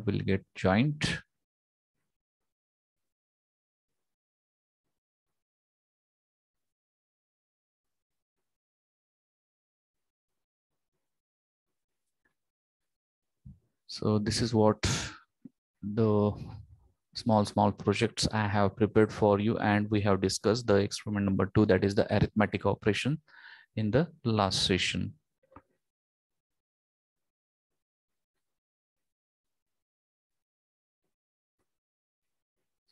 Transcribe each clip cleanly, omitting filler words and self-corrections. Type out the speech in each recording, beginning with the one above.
will get joined. So this is what the small projects I have prepared for you, and we have discussed the experiment number 2, that is the arithmetic operation, in the last session.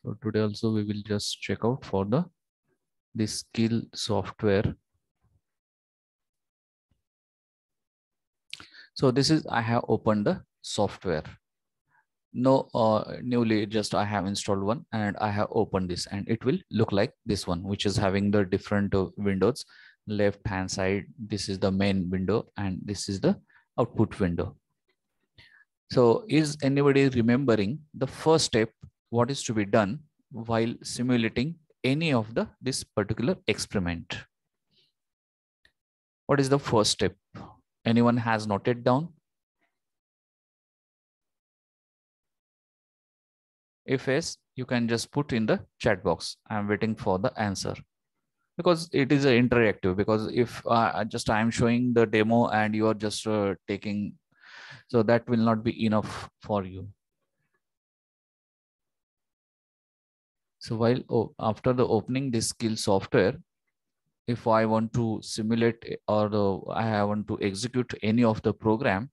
So today also we will just check out for the skill software. So this is, I have opened the software. No, newly just I have installed one and I have opened this, and it will look like this one, which is having the different windows. Left hand side, this is the main window and this is the output window. So is anybody remembering the first step, what is to be done while simulating any of this particular experiment? What is the first step? Anyone has noted down? If yes, you can just put in the chat box. I'm waiting for the answer, because it is interactive. Because if just I'm showing the demo and you are just taking, so that will not be enough for you. So while after the opening this skill software, if I want to simulate or I want to execute any of the program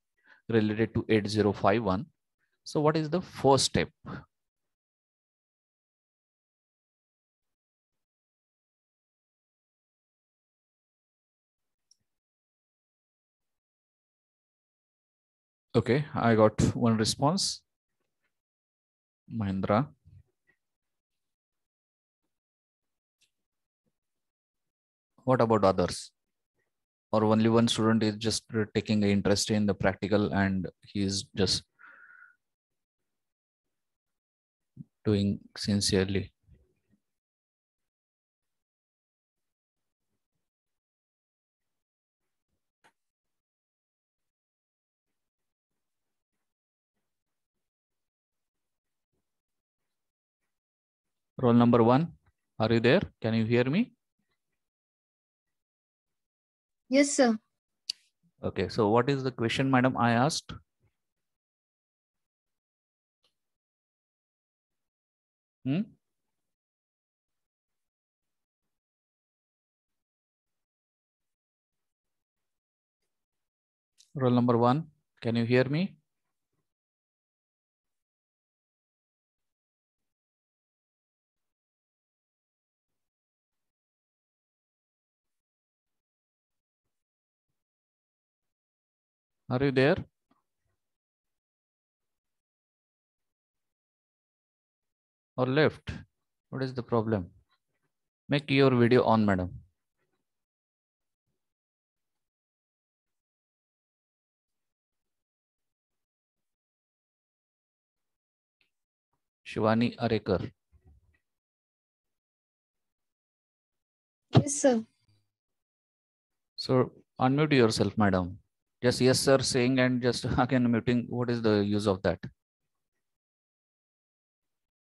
related to 8051, so what is the first step? Okay, I got one response. Mahendra. What about others? Or only one student is just taking an interest in the practical and he is just doing sincerely? Roll number 1, are you there? Can you hear me? Yes, sir. Okay, so what is the question, madam, I asked? Roll number 1, can you hear me? Are you there? Or left? What is the problem? Make your video on, madam. Shivani Arekar. Yes, sir. So unmute yourself, madam. Just yes, sir, saying and just again muting. What is the use of that?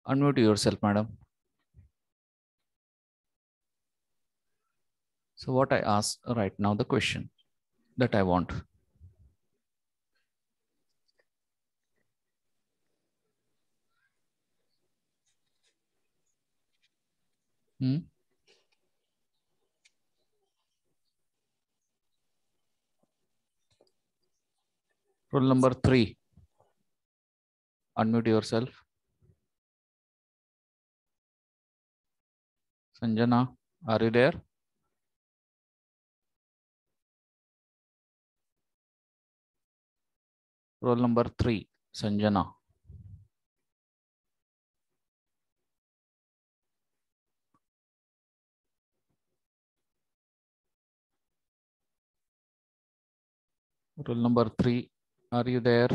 Unmute yourself, madam. So what I ask right now, the question that I want. Roll number 3. Unmute yourself. Sanjana, are you there? Roll number 3, Sanjana. Roll number 3, are you there?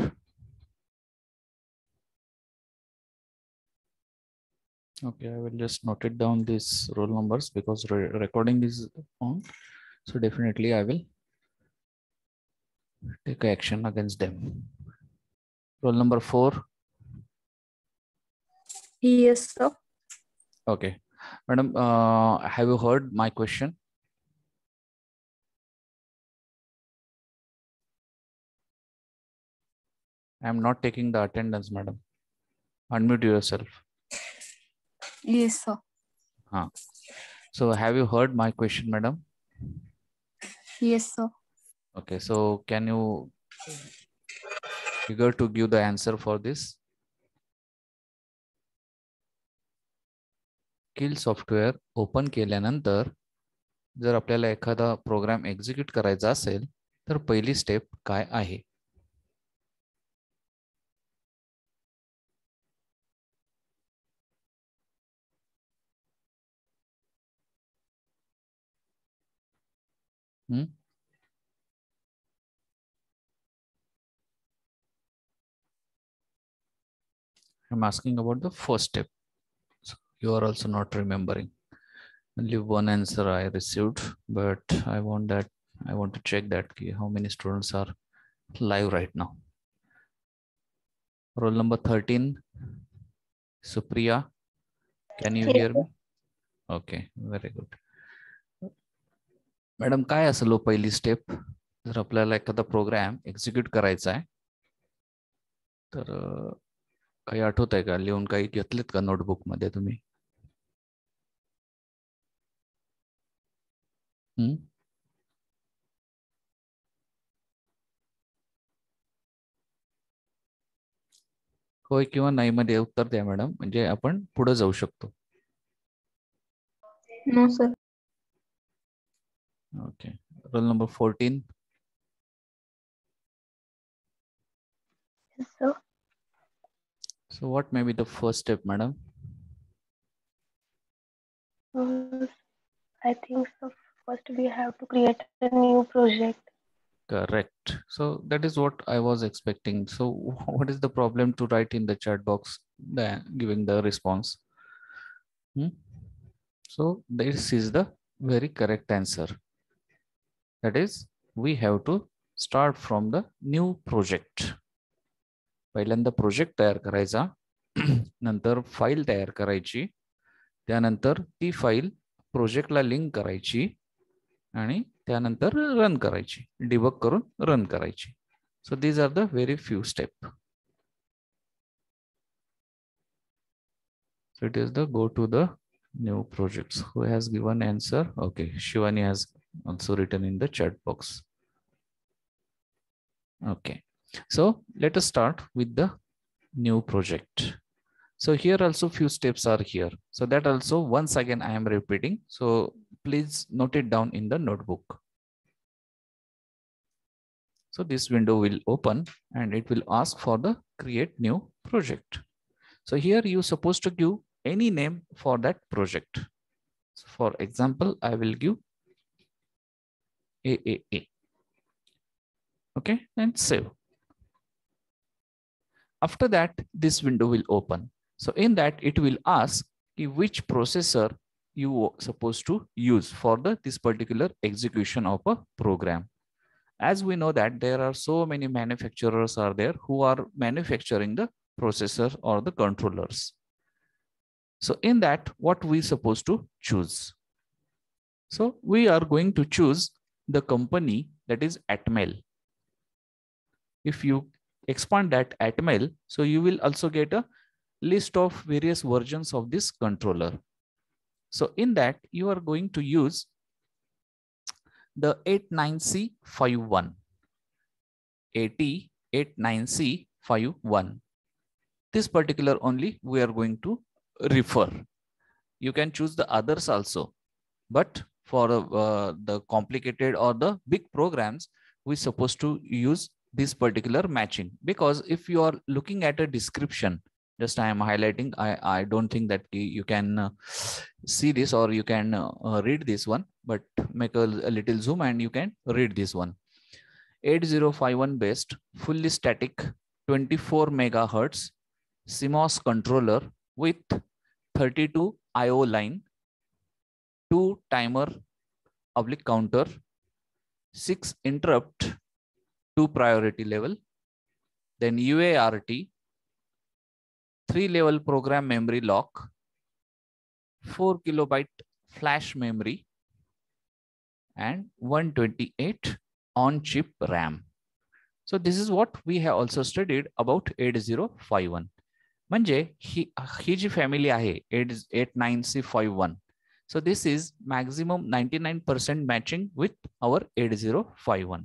Okay, I will just note it down these roll numbers because recording is on. So definitely I will take action against them. Roll number 4. Yes, sir. Okay. Madam, have you heard my question? I am not taking the attendance, madam. Unmute yourself. Yes, sir. So have you heard my question, madam? Yes, sir. Okay, so can you eager to give the answer for this? Kill software open केल्यानंतर जर आपल्याला एखादा programme execute करायचा असेल तर पहिली step काय आहे? I'm asking about the first step. So you are also not remembering. Only one answer I received, but I want to check that how many students are live right now. Roll number 13, Supriya. Can you hear me? Okay, very good. Madam काय असेल हो पहिली step जर आपल्याला एखादा programme execute करायचा आहे तर काही आठवत आहे का लिहून काही घेतलेत का नोटबुक मध्ये तुम्ही? होय किंवा नाही मध्ये उत्तर द्या मॅडम म्हणजे आपण पुढे जाऊ शकतो. No, sir. Okay. Roll number 14. Yes, sir. So what may be the first step, madam? I think so. First, we have to create a new project. Correct. So that is what I was expecting. So what is the problem to write in the chat box, giving the response? So this is the very correct answer. That is, we have to start from the new project. पहिल्यांदा project तयार करायचा, नंतर file तयार करायची, त्यानंतर ती file प्रोजेक्टला link करायची आणि त्यानंतर रन करायची, डिबग करून रन करायची. So these are the very few steps. So it is the go to the new projects. Who has given answer? Okay, Shivani has also written in the chat box. Okay, so let us start with the new project. So here also few steps are here. So that also once again I am repeating. So please note it down in the notebook. So this window will open and it will ask for the create new project. So here you supposed to give any name for that project. So for example, I will give AAA. Okay, and save. After that, this window will open. So in that, it will ask which processor you are supposed to use for this particular execution of a program. As we know that there are so many manufacturers are there who are manufacturing the processor or the controllers. So in that, what we supposed to choose? So we are going to choose the company that is Atmel. If you expand that Atmel, so you will also get a list of various versions of this controller. So in that, you are going to use the 89C51. 89C51. This particular only we are going to refer. You can choose the others also, but for the complicated or the big programs, we supposed to use this particular matching, because if you are looking at a description, just I am highlighting, I don't think that you can see this or you can read this one, but make a little zoom and you can read this one. 8051 based fully static 24 megahertz CMOS controller with 32 IO line, 2 timer oblique counter, 6 interrupt, 2 priority level, then UART, 3 level program memory lock, 4 kilobyte flash memory, and 128 on chip RAM. So this is what we have also studied about 8051. म्हणजे ही जी family आहे 89C51. So this is maximum 99% matching with our 8051.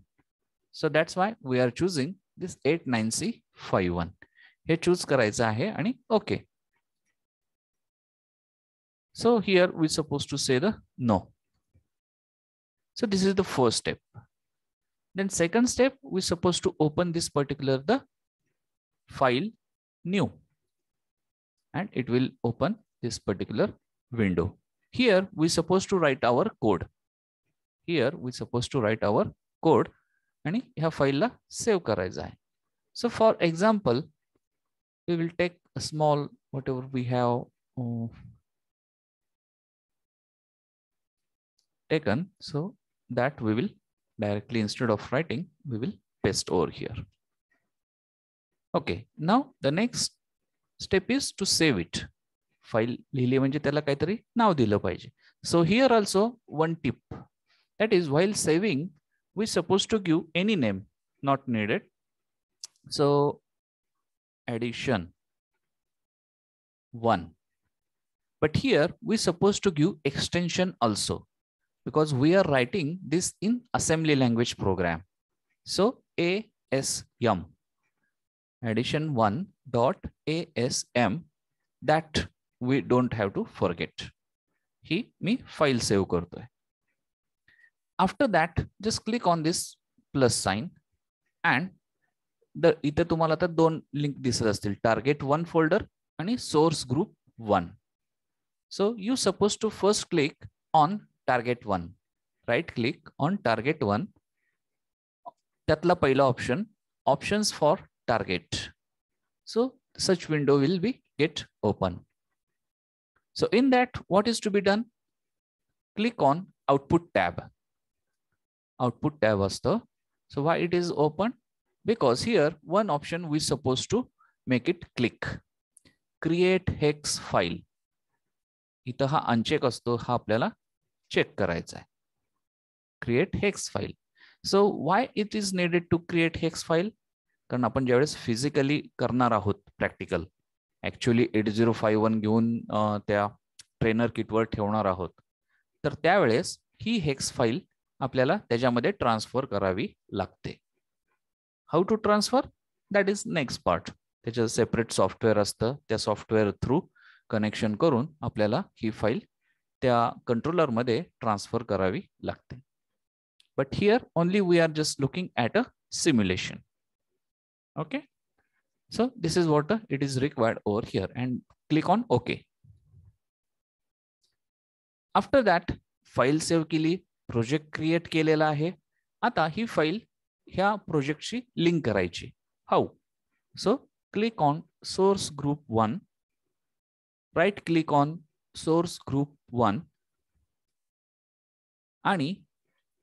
So that's why we are choosing this 89C51. हे choose करायचं आहे आणि okay. So here we supposed to say the no. So this is the first step. Then second step, we supposed to open this particular the file new, and it will open this particular window. Here we supposed to write our code. Here we supposed to write our code आणि ह्या फाईलला save करायचं आहे. So for example, we will take a small whatever we have taken, so that we will directly, instead of writing, we will paste over here. Okay, now the next step is to save it. File लिहिली म्हणजे त्याला काहीतरी नाव दिलं पाहिजे. So here also one tip, that is while saving we supposed to give any name, not needed. So addition 1, but here we supposed to give extension also, because we are writing this in assembly language program. So ASM, addition 1 dot ASM, that we don't have to forget. He me file save करतोय. After that, just click on this plus sign, and इथे तुम्हाला आता दोन link दिसत असतील, target 1 folder आणि source group 1. So you supposed to first click on target 1. Right click on target 1. त्यातला पहिला option, options for target. So such window will be get open. So in that, what is to be done? Click on output tab. Output tab असतं. So why it is open? Because here one option we supposed to make it click. Create hex file. इथं हा uncheck असतो, हा आपल्याला check करायचा आहे. Create hex file. So why it is needed to create hex file? कारण आपण ज्यावेळेस फिजिकली करणार आहोत प्रॅक्टिकल, ऍक्च्युअली 8051 घेऊन त्या ट्रेनर किटवर ठेवणार आहोत, तर त्यावेळेस ही हेक्स फाईल आपल्याला त्याच्यामध्ये ट्रान्सफर करावी लागते. How to transfer, that is next part. त्याचं सेपरेट सॉफ्टवेअर असतं, त्या सॉफ्टवेअर थ्रू कनेक्शन करून आपल्याला ही फाईल त्या कंट्रोलरमध्ये ट्रान्सफर करावी लागते. But here only we are just looking at a simulation. Okay, so this is what it is required over here, and click on OK. After that, file save केली, project create केलेला आहे. आता ही file ह्या प्रोजेक्टशी link करायची. How? So click on source group 1, right click on source group 1, आणि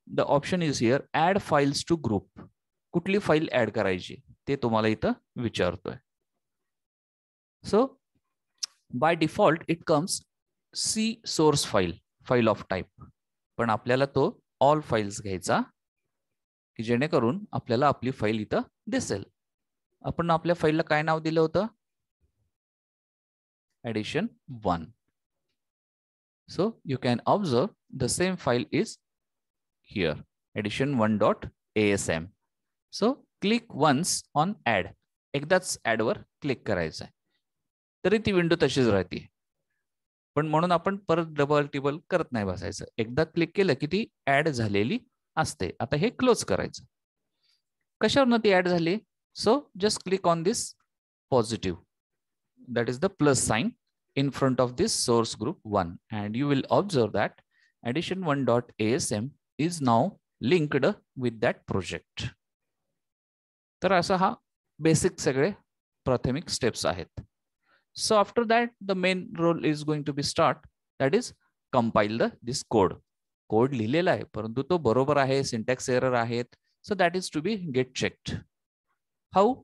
the option is here, add files to group. कुठली file add करायची ते तुम्हाला इथं विचारतोय. So by default it comes C source file of type, पण आपल्याला तो ऑल फाईल्स घ्यायचा की जेणेकरून आपल्याला आपली फाईल इथं दिसेल. आपण आपल्या फाईलला काय नाव दिलं होतं? addition 1. So you can observe the same file is here, addition1.asm. So click once on add. एकदाच ऍड वर क्लिक करायचं आहे, तरी ती विंडो तशीच राहते. पण म्हणून आपण परत डबल टिबल करत नाही बसायचं. एकदा क्लिक केलं की ती ऍड झालेली असते. आता हे क्लोज करायचं. कशावरनं ती ऍड झाली? So just click on this positive, that is the plus sign in front of this source group 1, and you will observe that addition1.asm is now linked with that project. तर असा हा basic सगळे प्राथमिक steps आहेत. So after that the main role is going to be start, that is compile this code. Code लिहिलेला आहे परंतु तो बरोबर आहे, सिंटॅक्स एरर आहेत. So that is to be get checked. How?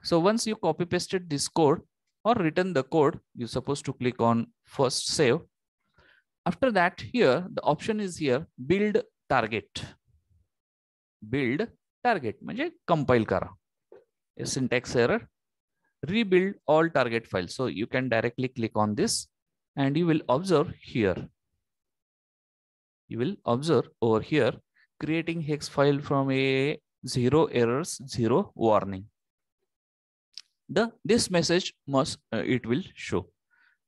So once you copy pasted this code, or written the code, you're supposed to click on first save. After that, here the option is here build target. Build target म्हणजे compile करा. A syntax error. Rebuild all target files. So you can directly click on this and you will observe here. You will observe over here creating hex file from a 0 errors, 0 warning. This message must it will show.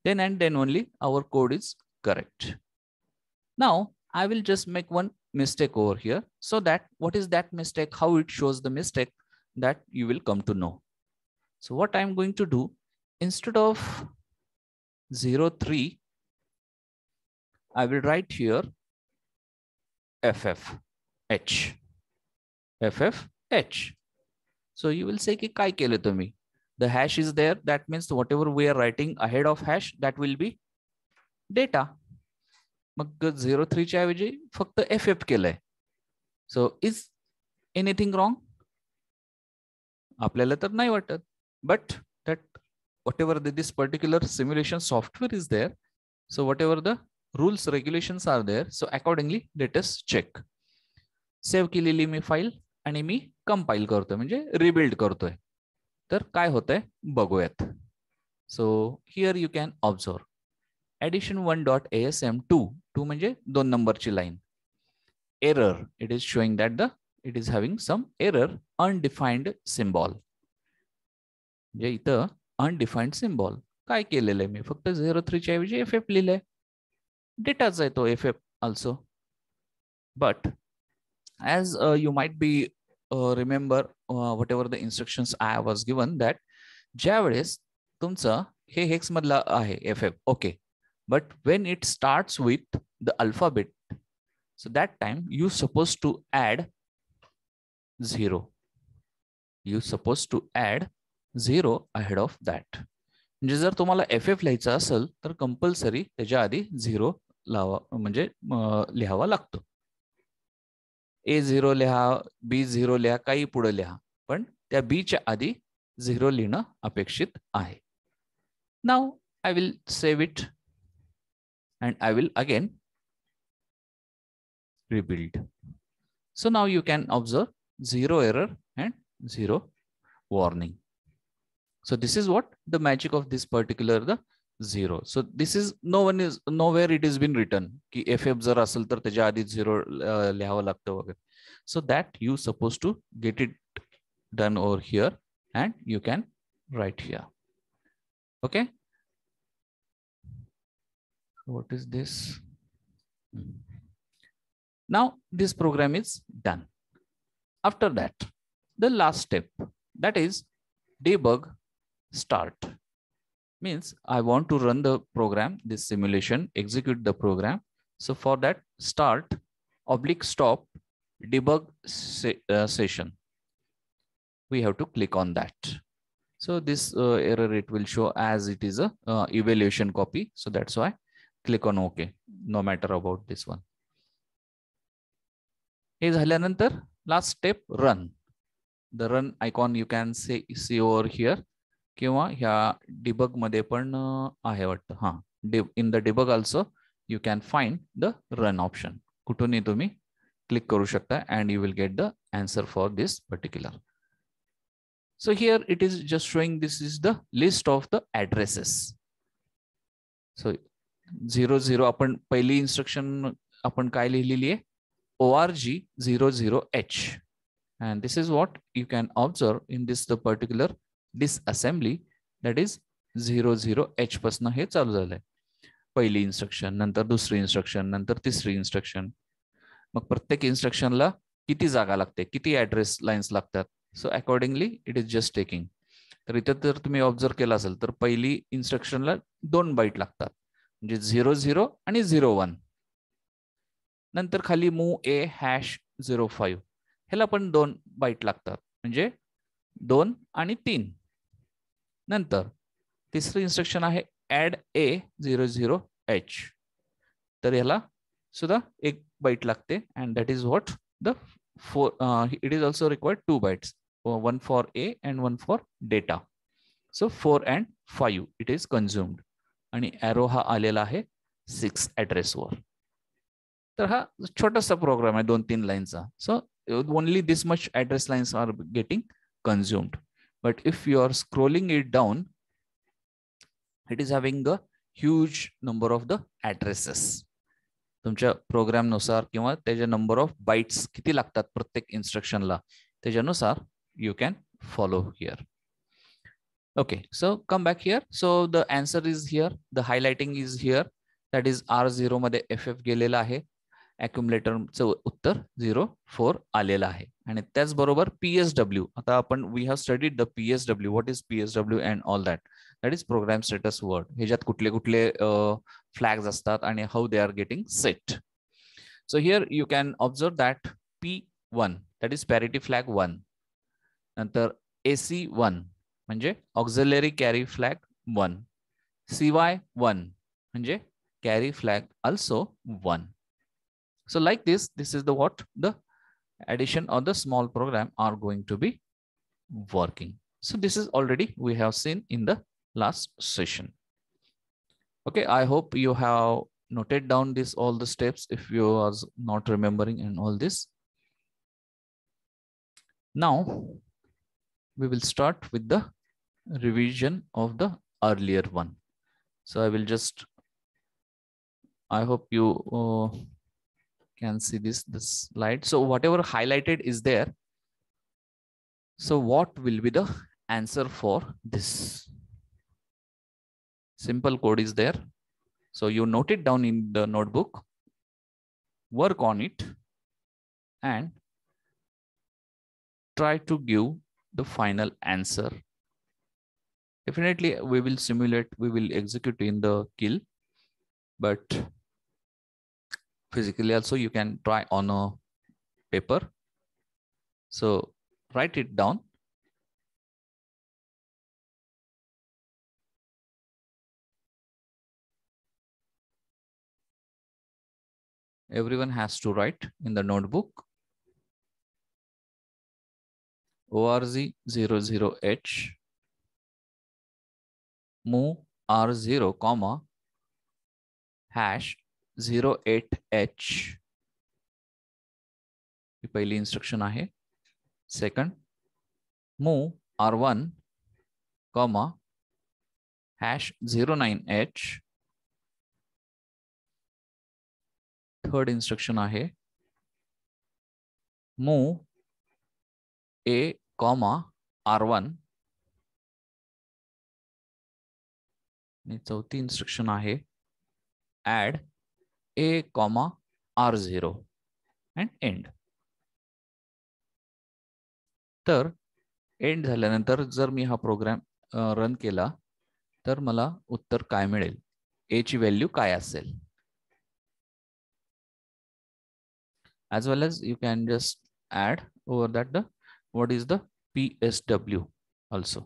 Then and then only our code is correct. Now I will just make one mistake over here, so that what is that mistake, how it shows the mistake, that you will come to know. So what I'm going to do, instead of 03, I will write here FFH. FFH. So you will say ki kai kele tumhi. The hash is there. That means whatever we are writing ahead of hash, that will be data. मग 03 च्या ऐवजी फक्त FF केलंय. So is anything wrong? आपल्याला तर नाही वाटत. But that whatever this particular simulation software is there, so whatever the rules regulations are there, so accordingly let us check. Save केलेली मी file आणि मी कंपाईल करतोय म्हणजे रिबिल्ड करतोय. तर काय होतंय बघूयात. So here you can observe addition 1.asm2 म्हणजे 2 नंबरची line. Error, it is showing that it is having some error, undefined symbol. म्हणजे इथं undefined symbol. काय केलेलं आहे मी फक्त 03 च्या ऐवजी FF लिहिलंय. डेटाच आहे तो FF also. But as you might be remember whatever the instructions I was given, that ज्या वेळेस तुमचं हे हेक्स मधला आहे FF, okay, but when it starts with the alphabet, so that time you supposed to add 0. You supposed to add 0 ahead of that. म्हणजे जर तुम्हाला FF लिहायचं असेल तर कंपल्सरी त्याच्या आधी 0 लावा म्हणजे लिहावा लागतो. A0 लिहा, B0 लिहा, काही पुढे लिहा, पण त्या B च्या आधी 0 लिहिणं अपेक्षित आहे. Now I will save it and I will again rebuild. So now you can observe 0 error and 0 warning. So this is what the magic of this particular the 0. So this is nowhere it has been written ki FF जर असेल तर त्याच्या आधी 0 लिहावं लागतं वगैरे. So that you supposed to get it done over here and you can write here. Okay. What is this? Now this program is done. After that, the last step, that is debug start. Means I want to run the program, this simulation, execute the program. So for that, start /stop debug session. We have to click on that. So this error it will show as it is a evaluation copy. So that's why click on OK, no matter about this one. हे झाल्यानंतर last step run. The run icon you can see over here. किंवा ह्या debug मध्ये पण आहे वाटतं. हां, in the debug also you can find the run option. कुठूनही तुम्ही क्लिक करू शकता and you will get the answer for this particular. So here it is just showing this is the list of the addresses. So 00 आपण पहिली instruction आपण काय लिहिलेली आहे, org00h, and this is what you can observe in this the particular disassembly, that is 00h पासून हे चालू झालंय. पहिली इन्स्ट्रक्शन, नंतर दुसरी इन्स्ट्रक्शन, नंतर तिसरी इन्स्ट्रक्शन. मग प्रत्येक इन्स्ट्रक्शनला किती जागा लागते, किती ऍड्रेस लाईन्स लागतात. So accordingly it is just taking. तर इथं जर तुम्ही ऑब्झर्व केला असेल तर पहिली इन्स्ट्रक्शनला 2 बाईट लागतात, म्हणजे 00 आणि 01. नंतर खाली मूव ए #05 ह्याला पण 2 बाईट लागतात, म्हणजे 2 आणि 3. नंतर तिसरी इन्स्ट्रक्शन आहे ऍड A00H, तर याला सुद्धा 1 बाईट लागते and that is what the 4. It is also required 2 bytes, 1 for A and 1 for data. So 4 and 5 it is consumed आणि एरो हा आलेला आहे 6 ऍड्रेसवर. तर हा छोटासा प्रोग्राम आहे 2-3 लाईनचा. So only this much address lines are getting consumed. But if you are scrolling it down, it is having a huge number of the addresses. तुमच्या प्रोग्रामनुसार किंवा त्याच्या नंबर ऑफ बाइट्स किती लागतात प्रत्येक इन्स्ट्रक्शनला त्याच्यानुसार you can follow here. Okay, so come back here. So the answer is here, the highlighting is here, that is R0 मध्ये FF गेलेला आहे, accumulatorचं उत्तर 04 आलेलं आहे. आणि त्याचबरोबर PSW, आता आपण we have studied the PSW, what is PSW and all that, that is program status word. ह्याच्यात कुठले कुठले flags असतात आणि how they are getting set. So here you can observe that P1, that is parity flag 1, नंतर AC1 म्हणजे auxiliary carry flag 1, CY1 म्हणजे carry flag also 1. So like this is the what the addition or the small program are going to be working. So this is already we have seen in the last session. Okay, I hope you have noted down this all the steps if you are not remembering and all this. Now we will start with the revision of the earlier one. So I will just, I hope you can see this slide. So whatever highlighted is there. So what will be the answer for this? Simple code is there. So you note it down in the notebook, work on it, and try to give the final answer. Definitely we will simulate, we will execute in the kill, but physically also you can try on a paper. So write it down. Everyone has to write in the notebook. ORG00H move R0, hash 08H. ही पहिली instruction आहे. Second move R1, hash 09H. Third instruction आहे move A, R1. आणि चौथी instruction आहे add A, R0 and end. तर and झाल्यानंतर जर मी हा प्रोग्राम रन केला तर मला उत्तर काय मिळेल, ए ची व्हॅल्यू काय असेल. as well as you can just add over that the what is the PSW also,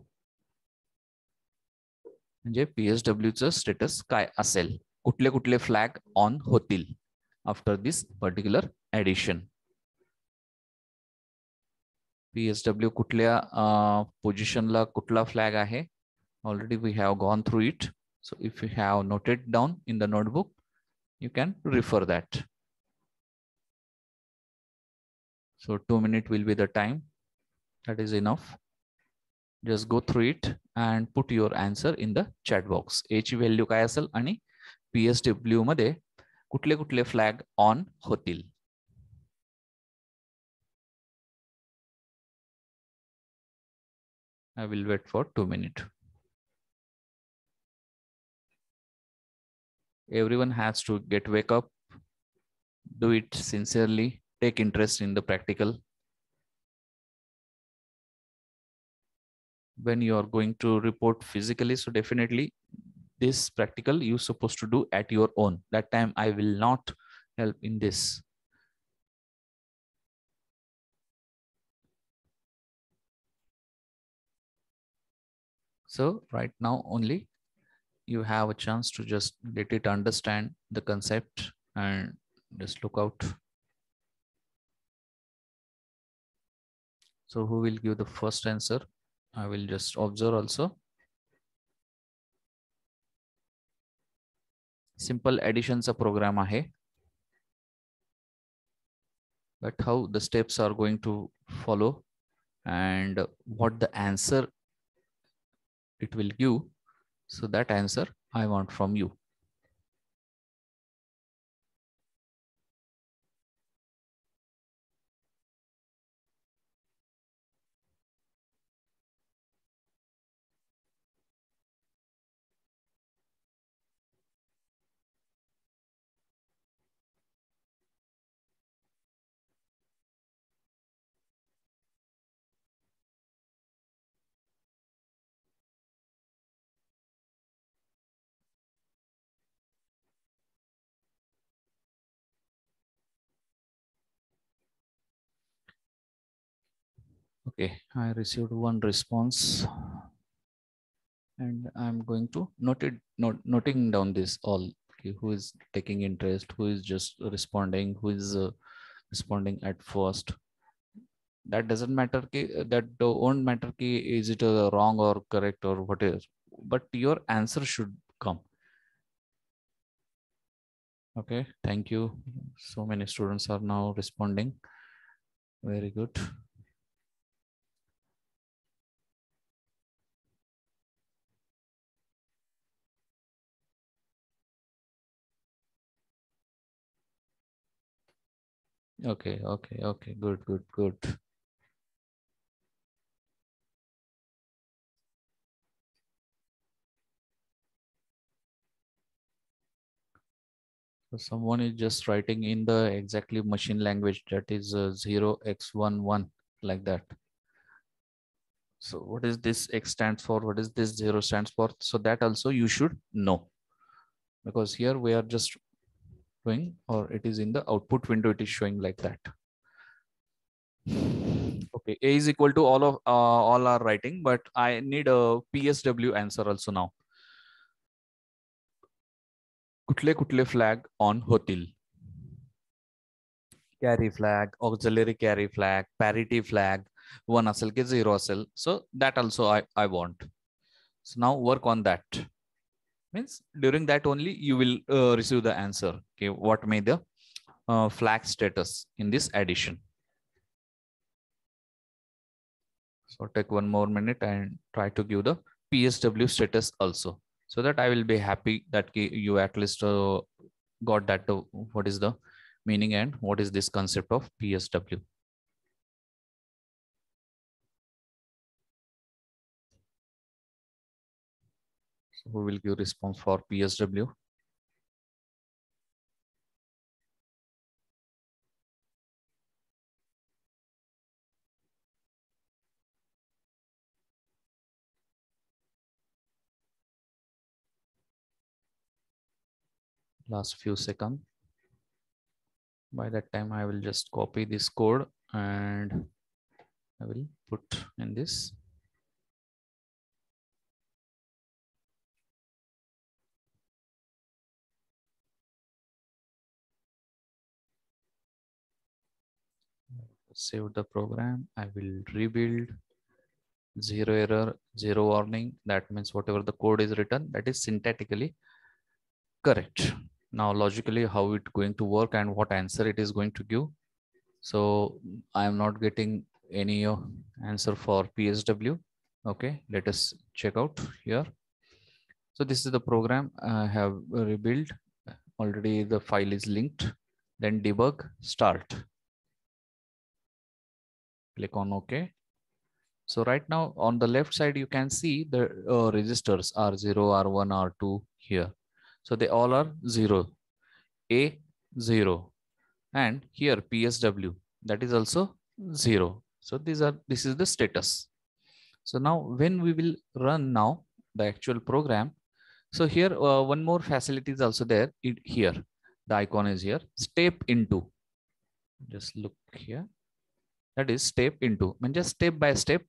म्हणजे PSW चं स्टेटस काय असेल, कुठले कुठले फ्लॅग ऑन होतील after this particular addition. PSW कुठल्या पोझिशनला कुठला फ्लॅग आहे, already we have gone through it. So if you have noted down in the notebook, you can refer that. So 2 minutes will be the time. That is enough. Just go through it and put your answer in the chat box. A ची value काय असेल आणि PSW मध्ये कुठले कुठले flag on होतील. I will wait for 2 minutes. Everyone has to wake up, do it sincerely, take interest in the practical. When you are going to report physically, so definitely this practical you're supposed to do at your own. That time I will not help in this. So right now only you have a chance to just let it understand the concept and just look out. So who will give the first answer? I will just observe also. Simple additionचा program आहे. But how the steps are going to follow and what the answer it will give. So that answer I want from you. Okay, I received one response and I'm going to noting down this all. Okay, who is taking interest, who is just responding, who is responding at first. That doesn't matter. That won't matter. Is it wrong or correct or whatever? But your answer should come. Okay, thank you. So many students are now responding. Very good. Okay, good. So someone is just writing in the exactly machine language, that is 0x11 like that. So what is this X stands for? What is this 0 stands for? So that also you should know, because here we are just doing, or it is in the output window, it is showing like that. Okay, A is equal to all are writing, but I need a PSW answer also now. कुठले flag on होतील? Carry flag, auxiliary carry flag, parity flag, 1 असेल की 0 असेल. So that also I want. So now work on that. Means during that only you will receive the answer. Okay, what may the flag status in this addition. So take one more minute and try to give the PSW status also, so that I will be happy that you at least got that what is the meaning and what is this concept of PSW. So who will give response for PSW? Last few seconds. By that time, I will just copy this code and I will put in this. Save the program. I will rebuild. Zero error, zero warning. That means whatever the code is written, that is syntactically correct. Now logically how it going to work and what answer it is going to give. So I am not getting any answer for PSW. Okay, let us check out here. So this is the program I have rebuilt. Already the file is linked. Then debug, start. Click on OK. So right now on the left side, you can see the registers R0, R1, R2 here. So they all are 0. A 0. And here PSW, that is also 0. So this is the status. So now when we will run now the actual program, so here one more facility is also there. Here the icon is here, step into. Just look here, that is step into, and just step by step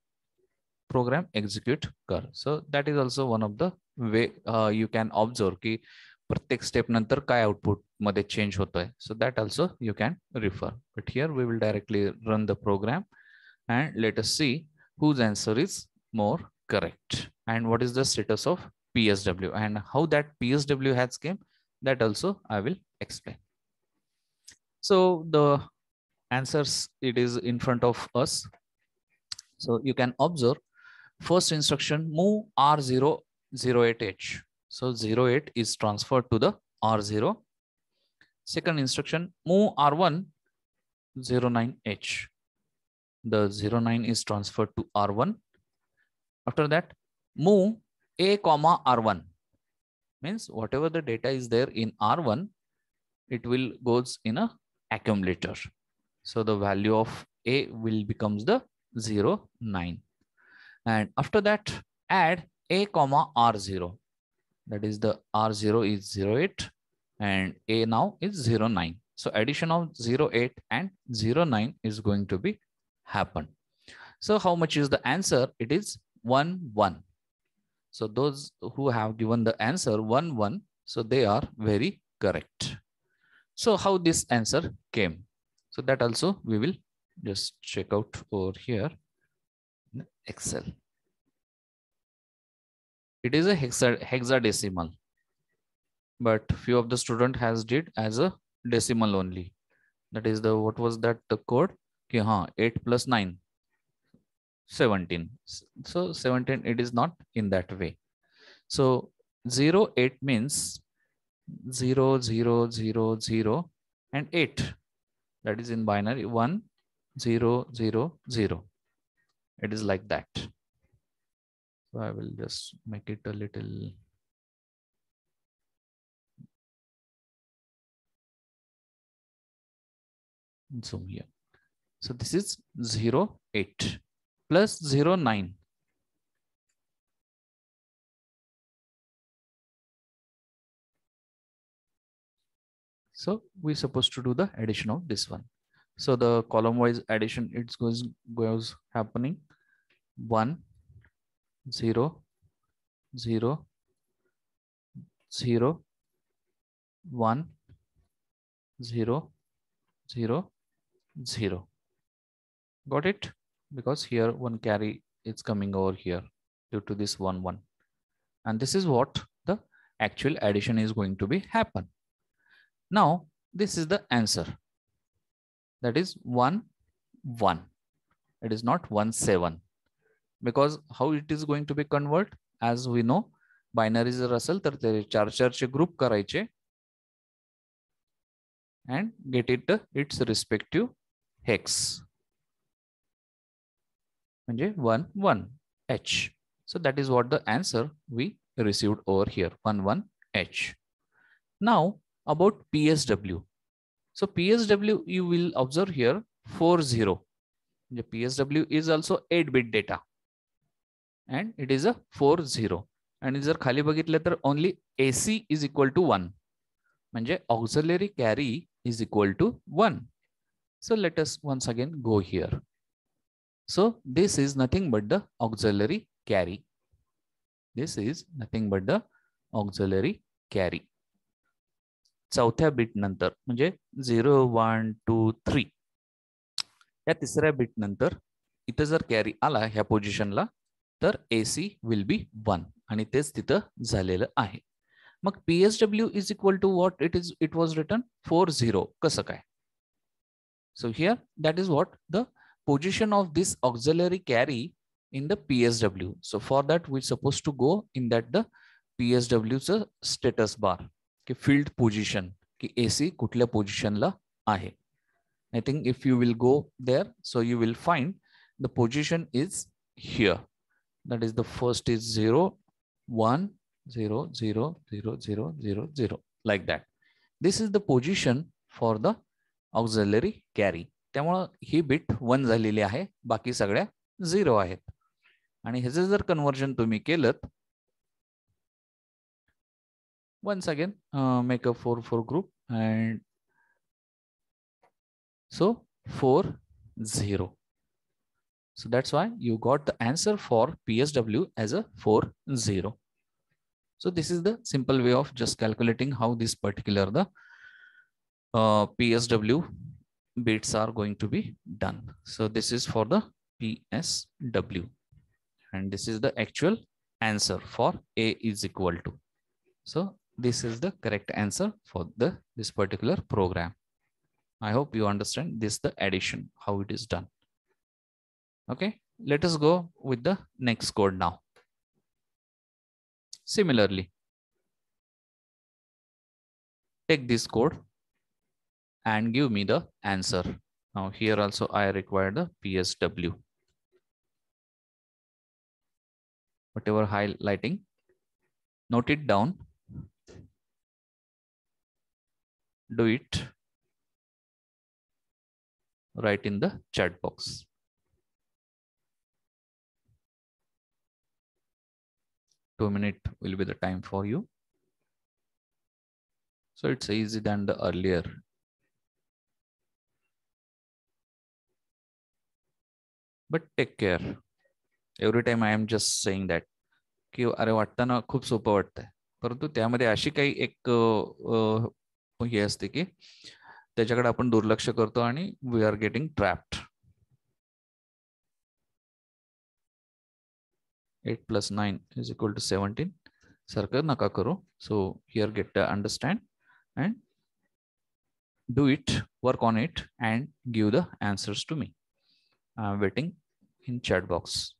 program execute कर. So that is also one of the way you can observe की प्रत्येक step नंतर काय output मध्ये change होतोय. So that also you can refer. But here we will directly run the program and let us see whose answer is more correct and what is the status of PSW and how that PSW has came. That also I will explain. So the answers, it is in front of us. So you can observe first instruction, move R008H. So 08 is transferred to the R0. Second instruction, move R109H. The 09 is transferred to R1. After that, move A comma R1. Means whatever the data is there in R1, it will goes in a accumulator. So the value of A will becomes the 09. And after that, add A comma R0. That is the R0 is 08 and A now is 09. So addition of 08 and 09 is going to be happen. So how much is the answer? It is 1, 1. So those who have given the answer 1, 1, so they are very correct. So how this answer came? So that also we will just check out over here in Excel. It is a hexadecimal, but few of the student has did as a decimal only. That is the, what was that the code? 8 plus 9, 17. So 17, it is not in that way. So 08 means 0, 0, 0, 0 and 8. That is in binary 1, 0, 0, 0. It is like that. So I will just make it a little. Zoom here. So this is 08 plus 09. So we're supposed to do the addition of this one. So the column wise addition, it goes happening 1, 0, 0, 0, 1, 0, 0, 0. Got it? Because here one carry is coming over here due to this 1, 1. And this is what the actual addition is going to be happen. Now this is the answer. That is 1, 1. It is not 1, 7. Because how it is going to be convert? As we know, binary जर असेल तर ते 4 चे group करायचे and get it its respective hex. म्हणजे 1, 1 H. So that is what the answer we received over here, 1, 1 H. Now about PSW. So PSW, you will observe here 40. The PSW is also 8-bit data and it is a 40. And जर खाली बघितलं तर only AC is equal to 1. म्हणजे auxiliary carry is equal to 1. So let us once again go here. So this is nothing but the auxiliary carry. This is nothing but the auxiliary carry. चौथ्या bit नंतर म्हणजे 0, 1, 2, 3 या तिसऱ्या bit नंतर इथं जर carry आला ह्या पोझिशनला तर AC विल बी 1 आणि तेच तिथं झालेलं आहे. मग PSW is equal to what it was written 40. कसं काय? So here that is what the position of this auxiliary carry in the PSW. So for that we supposed to go in that the PSW's status bar की field position की AC कुठल्या पोझिशनला आहे. I think if you will go there, so you will find the position is here. That is the first is 0, 1, 0, 0, 0, 0, 0, 0 like that. This is the position for the auxiliary carry. त्यामुळे ही bit 1 झालेली आहे, बाकी सगळ्या 0 आहेत. आणि ह्याचे जर conversion तुम्ही केलं, once again make a 4-4 group and so 4, 0. So that's why you got the answer for PSW as a 4, 0. So this is the simple way of just calculating how this particular the PSW bits are going to be done. So this is for the PSW and this is the actual answer for A is equal to. So this is the correct answer for this particular program. I hope you understand this, the addition, how it is done. Okay, let us go with the next code now. Similarly, take this code and give me the answer. Now here also I require the PSW. Whatever highlighting, note it down, do it, write in the chat box. Two minutes will be the time for you. So it's easy than the earlier. But take care. Every time I am just saying that की अरे वाटताना खूप सोपं वाटतंय, परंतु त्यामध्ये अशी काही एक हे असते की त्याच्याकडे आपण दुर्लक्ष करतो आणि वी आर गेटिंग ट्रॅप्ड. 8 + 9 = 17 सारखं नका करू. So here get to understand and do it, work on it and give the answers to me. I'm waiting in chat box.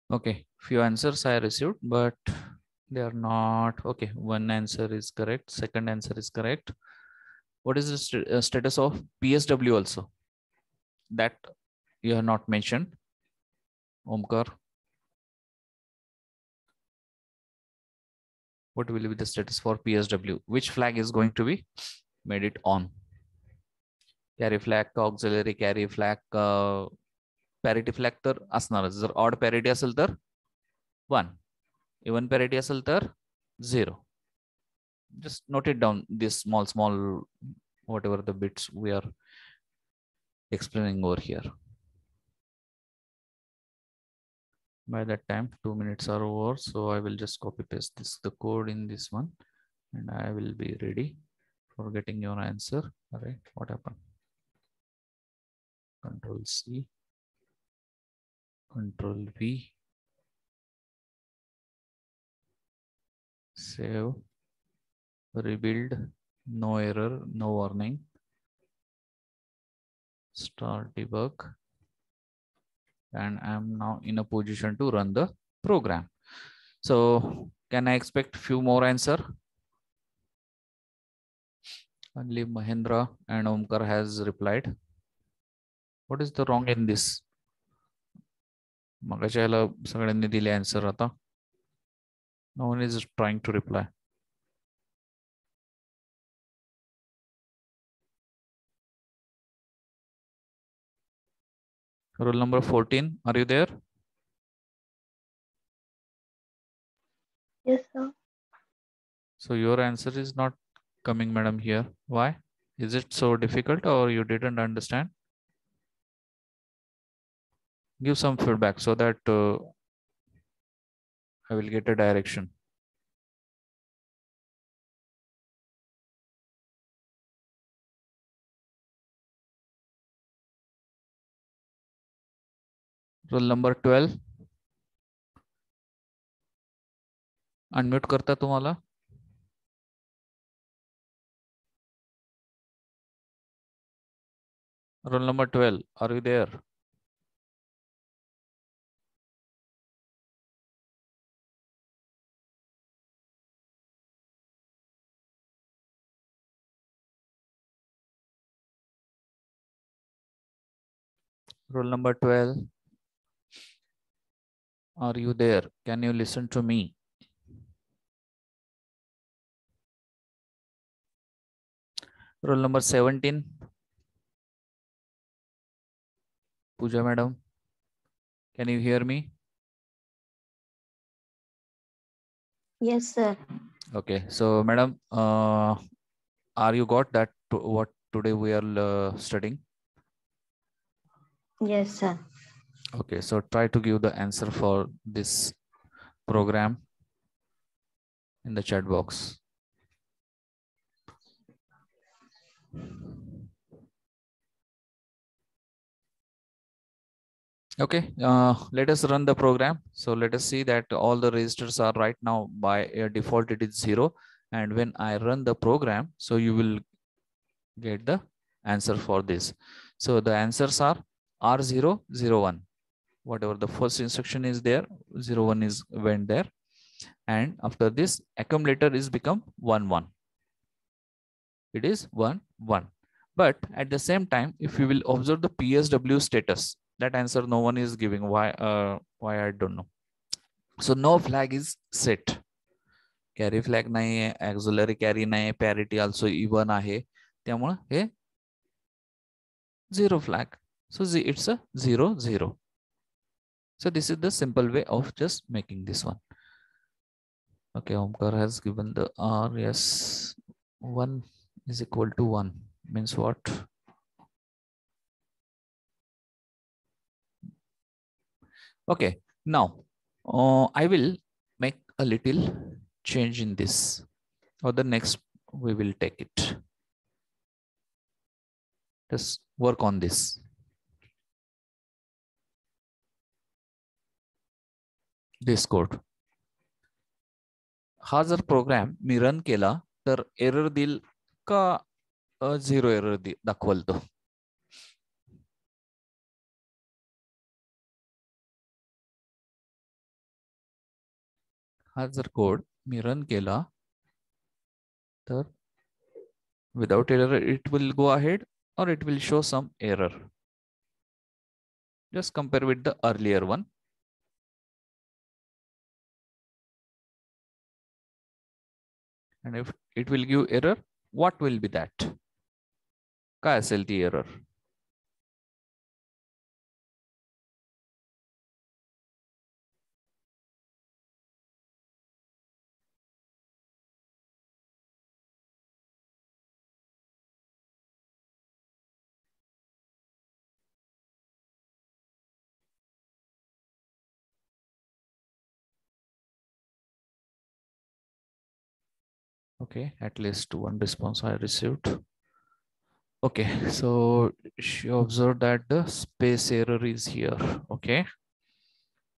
Okay, few answers I received, but they are not okay. One answer is correct, second answer is correct. What is the status of PSW also? That you have not mentioned, Omkar. What will be the status for PSW? Which flag is going to be made it on? Carry flag, auxiliary carry flag, parity flag तर असणारच. जर odd parity असेल तर 1, even parity असेल तर 0. Just note it down, this small whatever the bits we are explaining over here. By that time 2 minutes are over, so I will just copy paste the code in this one and I will be ready for getting your answer. All right, what happened? Control C, Control V, save, rebuild, no error, no warning, start debug, and I'm now in a position to run the program. So can I expect few more answer? Only Mahendra and Omkar has replied. What is the wrong in this? मगाच्या याला सगळ्यांनी दिले answer आता. No one is trying to reply. Roll number 14, are you there? Yes, sir. So your answer is not coming, madam, here. Why? Is it so difficult or you didn't understand? Give some feedback so that I will get a direction. Roll number 12. Unmute करता तुम्हाला. Roll number 12, are you there? Roll number 12, are you there? Can you listen to me? Roll number 17, Pooja madam, can you hear me? Yes, sir. Okay, so madam, are you got that what today we are studying? Yes, sir. Okay, so try to give the answer for this program in the chat box. Okay, let us run the program. So let us see that all the registers are right now by default it is 0. And when I run the program, so you will get the answer for this. So the answers are R0, 0, 1. Whatever the first instruction is there, 0, 1 is went there. And after this accumulator is become 1, 1. It is 1, 1. But at the same time, if you will observe the PSW status, that answer no one is giving. Why I don't know. So no flag is set. Carry flag nahi hai, auxiliary carry nahi hai, parity also even आहे. त्यामुळे हे 0 flag. So it's a 0, 0. So this is the simple way of just making this one. Okay, Omkar has given the R. Yes, 1 is equal to 1 means what? Okay, now I will make a little change in this, or the next we will take it. Just work on this. This code. हा जर programme मी run केला तर error देईल का 0 error दाखवल तो? हा जर code मी run केला तर without error it will go ahead or it will show some error. Just compare with the earlier one. And if it will give error, what will be that? काय असेल ती error? Okay, at least one response I received. Okay, so she observed that the space error is here. Okay,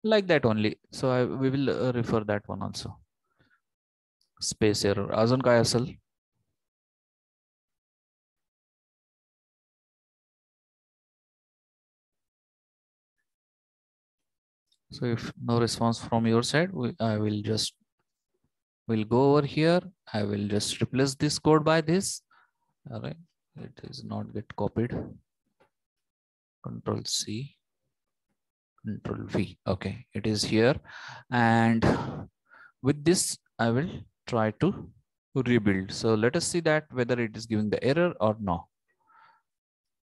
like that only. So we will refer that one also. Space error. अजून काय असेल? So if no response from your side, I will just will go over here. I will just replace this code by this. All right, it is not get copied. Control C, Control V. Okay, it is here, and with this I will try to rebuild. So let us see that whether it is giving the error or no.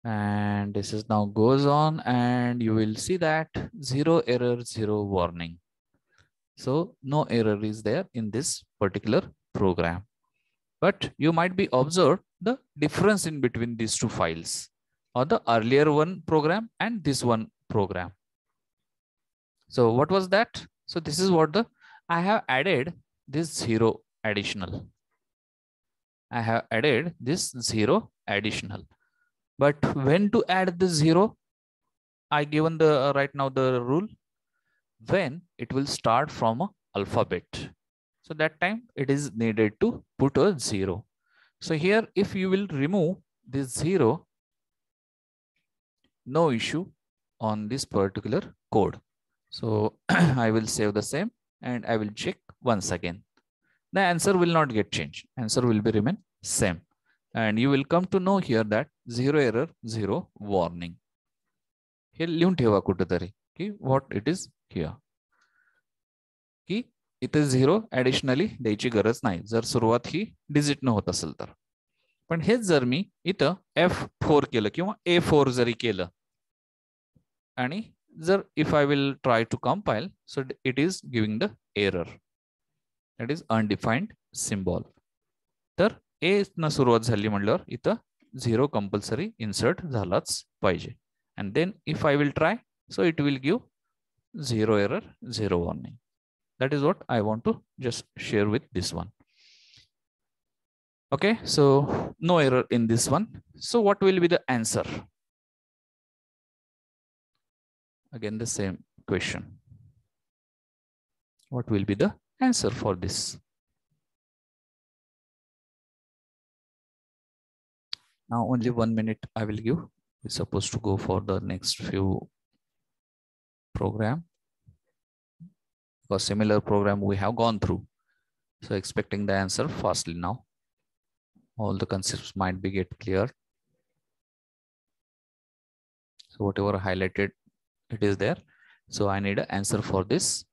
And this is now goes on, and you will see that 0 error, 0 warning. So no error is there in this particular program. But you might be observed the difference in between these two files, or the earlier one program and this one program. So what was that? So this is what I have added this 0 additional. I have added this 0 additional. But when to add the 0? I given the right now the rule when it will start from a alphabet. So that time it is needed to put a 0. So here if you will remove this 0, no issue on this particular code. So I will save the same and I will check once again. The answer will not get changed. Answer will be remain same. And you will come to know here that 0 error, 0 warning. Here लिहून ठेवा कुठेतरी की what it is here. की इथे 0 additionally द्यायची गरज नाही जर सुरुवात ही डिजिट न होत असेल तर. पण हेच जर मी इथं F4 केलं किंवा A4 जरी केलं आणि जर if I will try to compile, so it is giving the error. That is undefined symbol. तर A न सुरुवात झाली म्हटल्यावर इथं 0 कंपल्सरी इन्सर्ट झालाच पाहिजे. And then if I will try, so it will give 0 error, 0 warning. That is what I want to just share with this one. Okay, so no error in this one. So what will be the answer? Again, the same question. What will be the answer for this? Now only 1 minute I will give. We're supposed to go for the next few program. For similar program we have gone through. So expecting the answer fastly now. All the concepts might be get clear. So whatever highlighted, it is there. So I need an answer for this.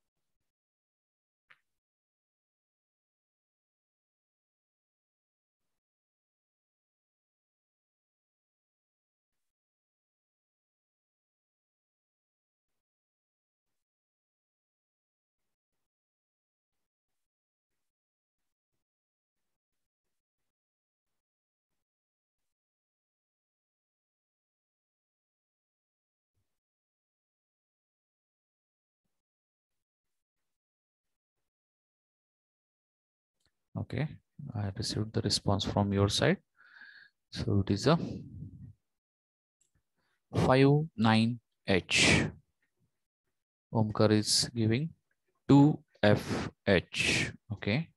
Okay, I received the response from your side. So it is a 59H. Omkar is giving 2FH. Okay.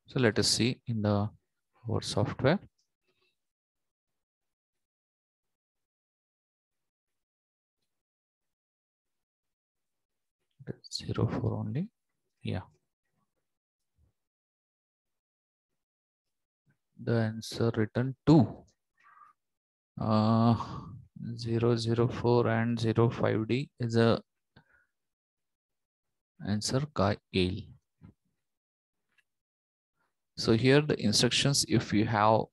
So let us see in our software. It's 04 only. Yeah. The answer written 2. 004 and 05D is a answer ka येईल. So here the instructions, if you have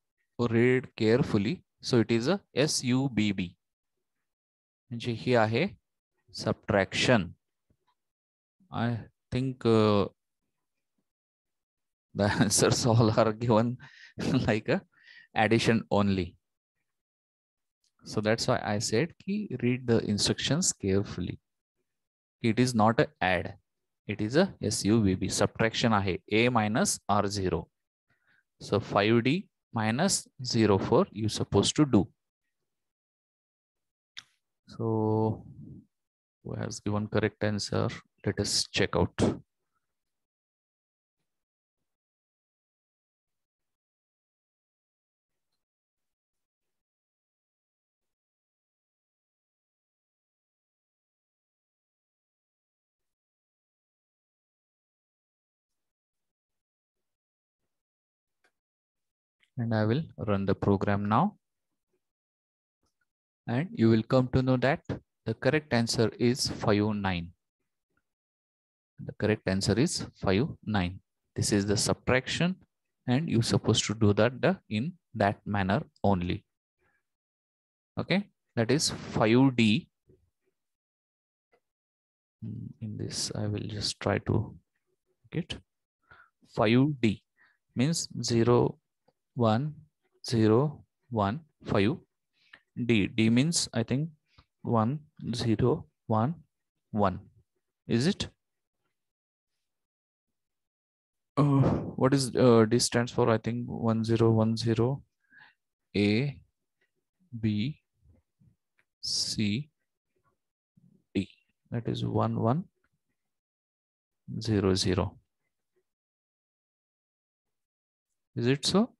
read carefully, so it is a SUBB. म्हणजे ही आहे subtraction. I think the answers all are given like a addition only. So that's why I said ki read the instructions carefully. It is not a add. It is a SUVB. Subtraction ahe. A minus R0. So 5D minus 04 you supposed to do. So who has given correct answer? Let us check out. And I will run the program now. And you will come to know that the correct answer is 59. The correct answer is 59. This is the subtraction and you're supposed to do that in that manner only. Okay, that is 5D. In this, I will just try to get 5D means 0, 1, 0, 1, 5. D means I think 1, 0, 1, 1. Is it? What is D stands for? I think 1010 A, B, C, D. That is 1100. Is it so?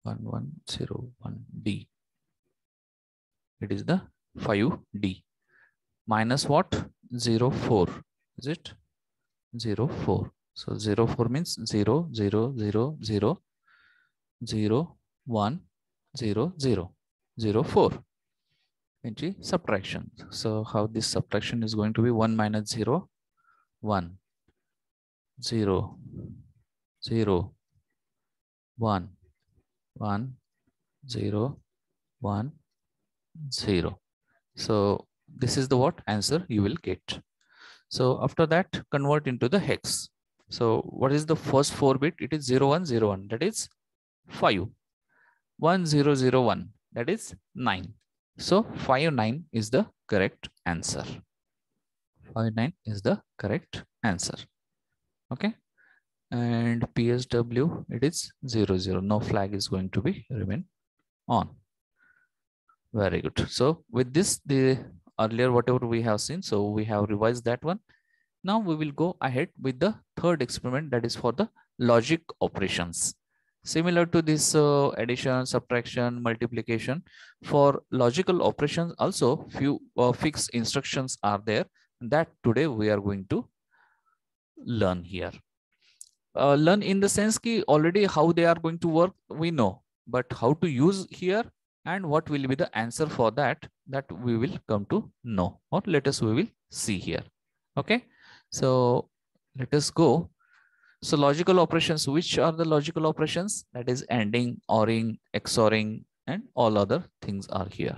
1101D. It is the 5D. Minus what? 04. Is it? 04. So 04 means 0, 0, 0, 0, 0, 1, 0, 0, 04. Into subtraction. So how this subtraction is going to be 1 minus 0, 1, 0, 0, 1, 1, 0, 1, 0. So this is the what answer you will get. So after that, convert into the hex. So what is the first 4 bit? It is 0101. That is 5. 1001. That is 9. So 59 is the correct answer. 59 is the correct answer. Okay. And PSW, it is 00. No flag is going to be remain on. Very good. So with this, the earlier whatever we have seen, so we have revised that one. Now we will go ahead with the third experiment, that is for the logic operations. Similar to this addition, subtraction, multiplication, for logical operations also few fixed instructions are there that today we are going to learn here. Learn in the sense ki already how they are going to work we know, but how to use here and what will be the answer for that we will come to know, or let us we will see here. Okay, so let us go. So logical operations, which are the logical operations? That is ANDing, ORing, XORing, and all other things are here.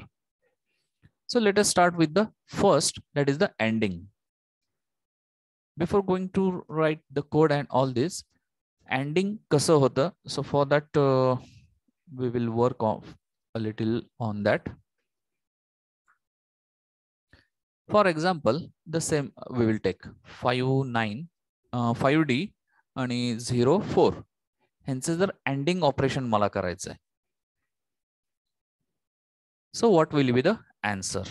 So let us start with the first, that is the ANDing. Before going to write the code and all this, ANDing kasa hota? So for that, we will work on a little on that. For example, the same we will take 5D आणि 04. Hence जर ANDing operation मला करायचं आहे. So what will be the answer?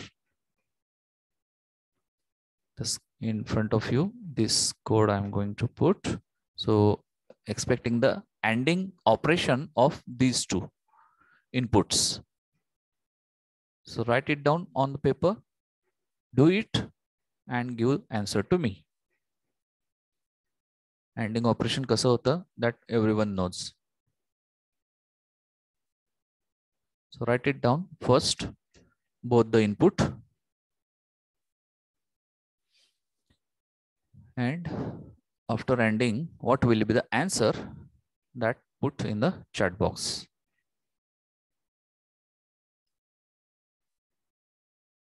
This in front of you, this code I'm going to put. So expecting the ANDing operation of these two inputs. So write it down on the paper, do it and give answer to me. ANDing operation kasa hota that everyone knows. So write it down first, both the input and after ANDing, what will be the answer that put in the chat box.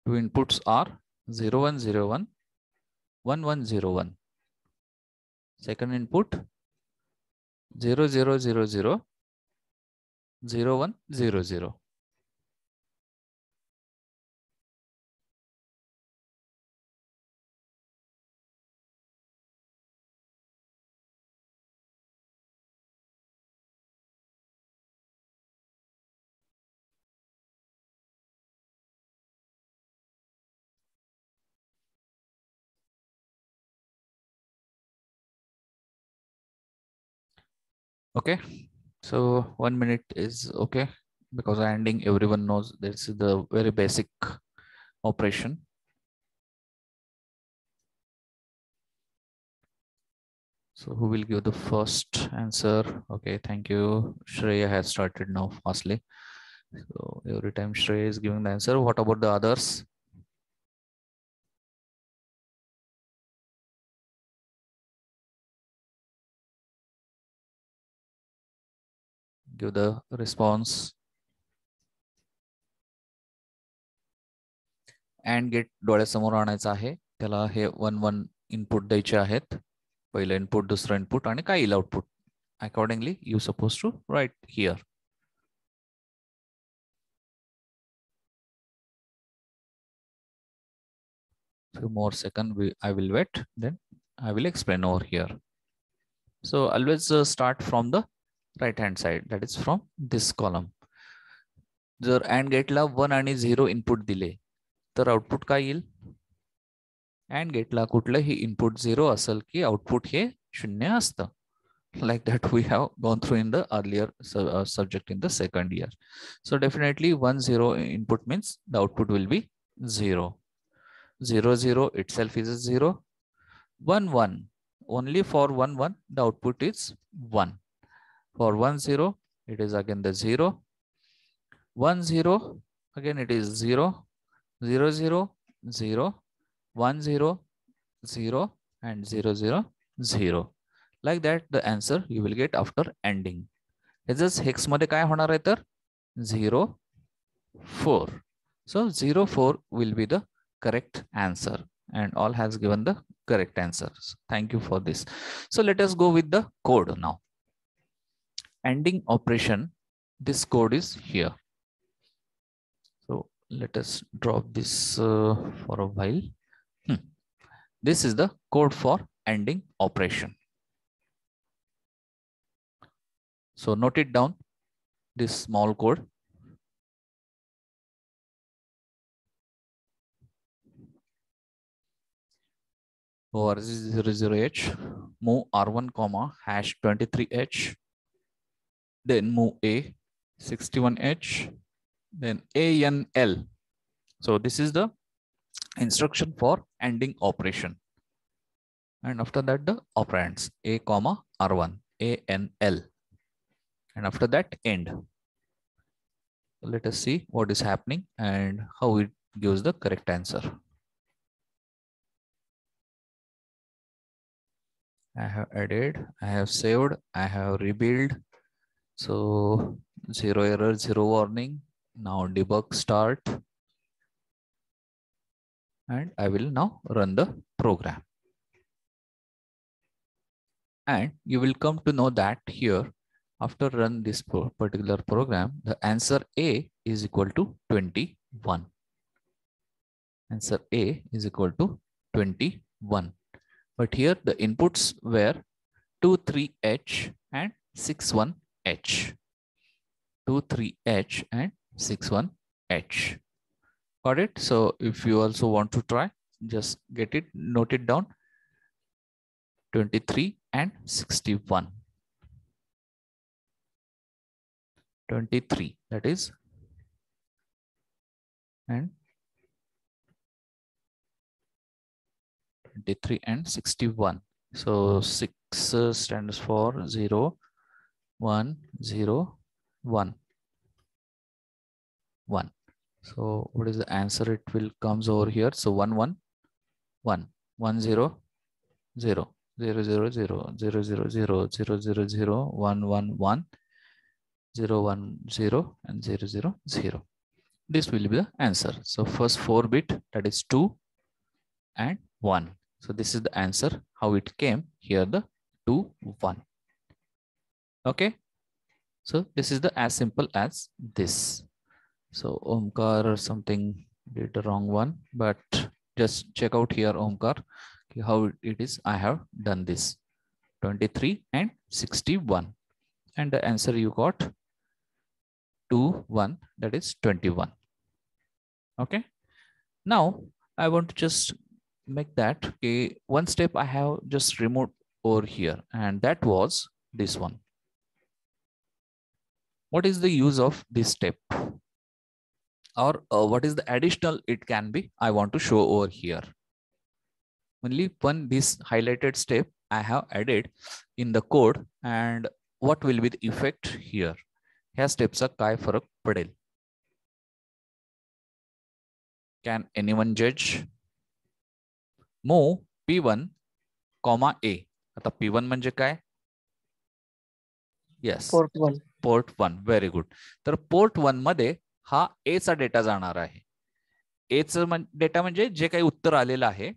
Two inputs are 0101, 1101. Second input 0 0 0 0 0 1 0 0. Okay, so 1 minute is okay because ANDing everyone knows this is the very basic operation. So who will give the first answer? Okay, thank you. Shreya has started now fastly. So every time Shreya is giving the answer. What about the others? Give the response. AND gate डोळ्यासमोर आणायचं आहे. त्याला हे 1 1 input द्यायचे आहेत. पहिलं input, दुसरं input आणि काय येईल output. Accordingly, you supposed to write here. Few more seconds, I will wait. Then I will explain over here. So always start from the right hand side. That is from this column. जर AND गेटला 1 आणि 0 input दिले तर output काय येईल. AND गेटला कुठलंही input 0 असेल की आउटपुट हे 0 असतं. Like that we have gone through in the earlier subject in the second year. So definitely 1 0 input means the output will be 0. 0 0 itself is a 0. 1 1 only for 1 1 the output is 1. For 1 0 it is again the 0. 1 0 again it is 0. 0 0 0 1 0 0 and 0 0 0. Like that the answer you will get after ANDing. ह्याच hex मध्ये काय होणार आहे तर 0 4. So 0 4 will be the correct answer and all has given the correct answers. Thank you for this. So let us go with the code now. ANDing operation, this code is here. So let us drop this for a while. This is the code for ANDing operation. So note it down, this small code. For 00H, move R1, hash 23H, then move A 61H, then ANL. So this is the instruction for ANDing operation. And after that, the operands A, R1, ANL. And after that, end. So let us see what is happening and how it gives the correct answer. I have added, I have saved, I have rebuilt. So 0 error, 0 warning. Now debug start. And I will now run the program. And you will come to know that here, after run this particular program, the answer A is equal to 21. Answer A is equal to 21. But here the inputs were 23H and 61H. 23H and 61H. Got it? So if you also want to try, just get it, note it down. 23 and 61. 23, that is, and 23 and 61. So 6 stands for 0, 1, 0, 1, 1. So what is the answer? It will comes over here. So 1, 1, 1, 1, 0, 0, 0, 0, 0, 0, 0, 0, 0, 0, 0, 1, 1, 1, 0, 1, 0, and 0, 0, 0. This will be the answer. So first 4 bit, that is 2 and 1. So this is the answer, how it came here, the to 1. Okay. So this is the as simple as this. So Omkar or something did the wrong one, but just check out here Omkar how it is. I have done this 23 and 61, and the answer you got 2 1, that is 21. Okay. Now I want to just make that one step I have just removed over here, and that was this one. What is the use of this step, or what is the additional it can be? I want to show over here. Only one this highlighted step I have added in the code, and what will be the effect here? ह्या स्टेपचा काय फरक पडेल? Can anyone judge? Move P1, A. आता P1 म्हणजे काय? Yes. Port 1. Port 1. Very good. तर Port 1 मध्ये हा A चा डेटा जाणार आहे. A चा डेटा म्हणजे जे काही उत्तर आलेलं आहे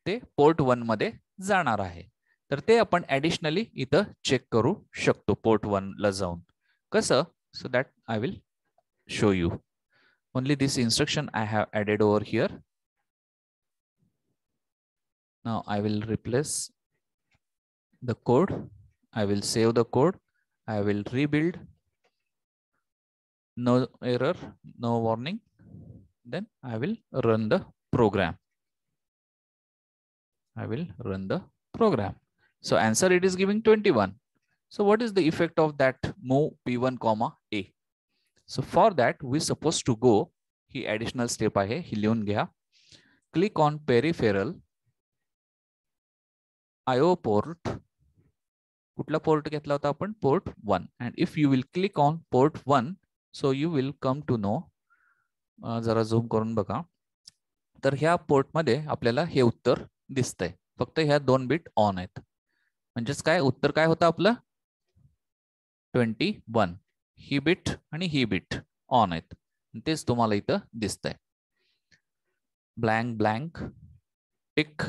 ते Port 1 मध्ये जाणार आहे. तर ते आपण ऍडिशनली इथं चेक करू शकतो Port 1 ला जाऊन. कसं? So that I will show you. Only this instruction I have added over here. Now I will replace the code. I will save the code. I will rebuild. No error, no warning. Then I will run the program. I will run the program. So answer it is giving 21. So what is the effect of that move P1, A? So for that we supposed to go. He additional step आहे, ही लिहून घ्या. Click on peripheral IO port. कुठला port घेतला होता आपण? Port 1. And if you will click on port 1, so you will come to know. जरा झूम करून बघा. तर ह्या पोर्ट मध्ये आपल्याला हे उत्तर दिसतंय. फक्त ह्या 2 बिट ऑन आहेत. म्हणजेच काय उत्तर काय होतं आपलं? 21. ही बिट आणि ही बिट ऑन आहेत. तेच तुम्हाला इथं दिसतंय. Blank blank tick,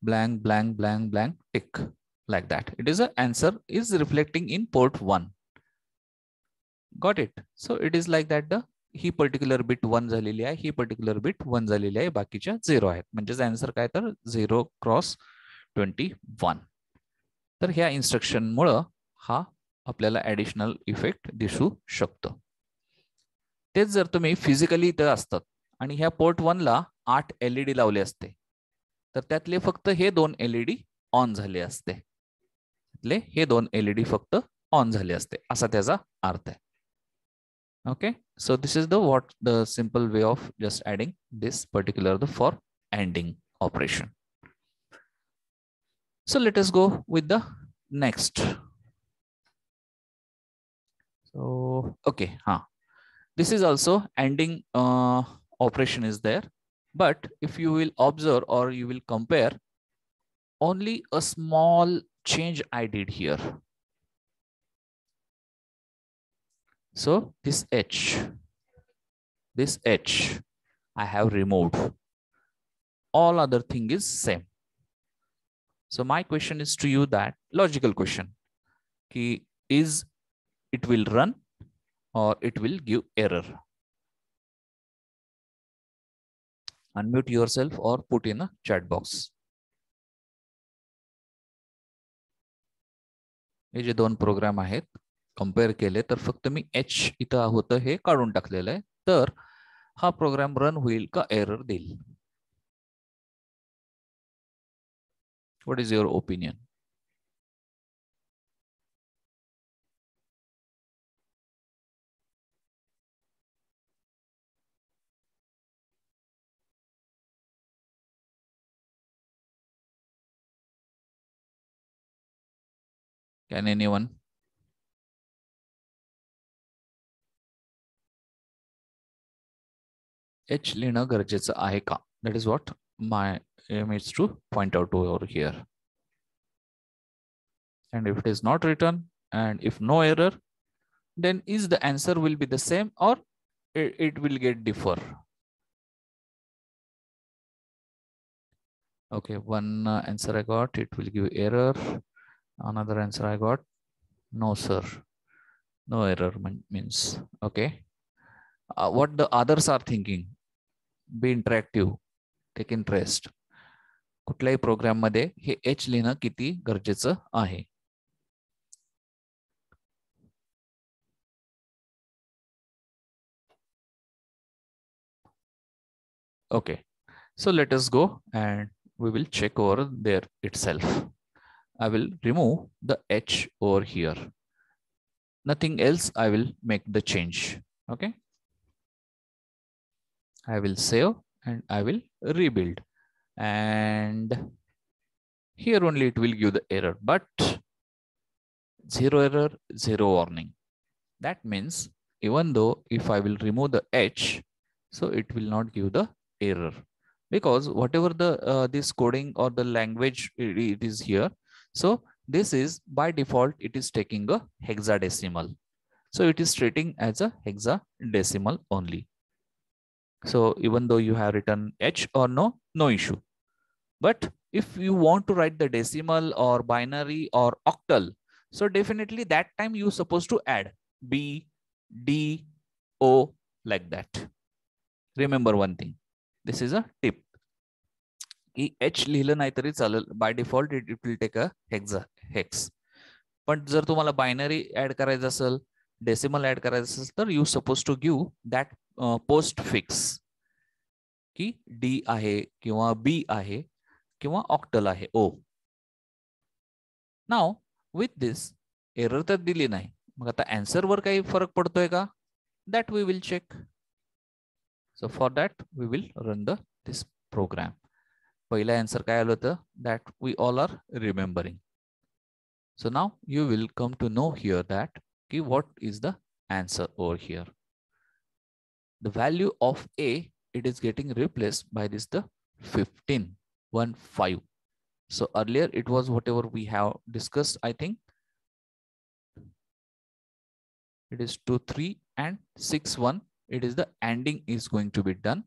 blank blank blank blank tick, like that. It is a answer is reflecting in port 1. Got it? So it is like that. The he particular bit 1 झालेली आहे, ही particular bit 1 झालेली आहे, बाकीच्या 0 आहेत. म्हणजेच answer काय तर 0 cross 21. तर ह्या इन्स्ट्रक्शन मुळे हा आपल्याला ऍडिशनल इफेक्ट दिसू शकतो. तेच जर तुम्ही फिजिकली इथं असतात आणि ह्या पोर्ट 1 ला 8 LED लावले असते, तर त्यातले फक्त हे 2 LED ऑन झाले असते. त्यातले हे 2 LED फक्त ऑन झाले असते, असा त्याचा अर्थ आहे. Okay, so this is the simple way of just adding this particular for ANDing operation. So let us go with the next. So okay, this is also ANDing operation is there, but if you will observe or you will compare, only a small change I did here. So this H I have removed. All other thing is same. So my question is to you, that logical question, is it will run or it will give error? Unmute yourself or put in a chat box. हे जे 2 program आहेत compare केले तर फक्त मी H इथं होतं हे काढून टाकलेलं आहे. तर हा प्रोग्राम रन होईल का एरर देईल? What is your opinion? Can anyone? H लिहिणं गरजेचं आहे का? That is what my aim is to point out over here. And if it is not written and if no error, then is the answer will be the same or it will get differ? Okay, one answer I got, it will give error. Another answer I got, no sir, no error means okay. What the others are thinking, be interactive, take interest. कुठल्याही programme मध्ये हे H लिहिणं किती गरजेचं आहे. Okay, so let us go and we will check over there itself. I will remove the H over here. Nothing else, I will make the change. Okay. I will save and I will rebuild. And here only it will give the error, but zero error, zero warning. That means even though if I will remove the H, so it will not give the error, because whatever the this coding or the language it is here, so this is by default it is taking a hexadecimal, so it is treating as a hexadecimal only. So even though you have written H or no issue, but if you want to write the decimal or binary or octal, so definitely that time you supposed to add B, D, O like that. Remember one thing, this is a tip. H लिहिलं नाही तरी चालेल, by default it will take a hex. पण जर तुम्हाला binary add करायचं असेल, decimal add करायचं असेल, तर you suppose to give that postfix की डी आहे किंवा बी आहे किंवा ऑक्टल आहे O. Now with this error तर दिली नाही, मग आता आन्सर वर काही फरक पडतोय का, that we will check. So for that we will run this program. पहिला आन्सर काय आलं होतं, that we all are remembering. So now you will come to know here that what is the answer over here. The value of A, it is getting replaced by this the 15. So earlier it was whatever we have discussed, I think it is 2 3 and 6 1. It is the ending is going to be done.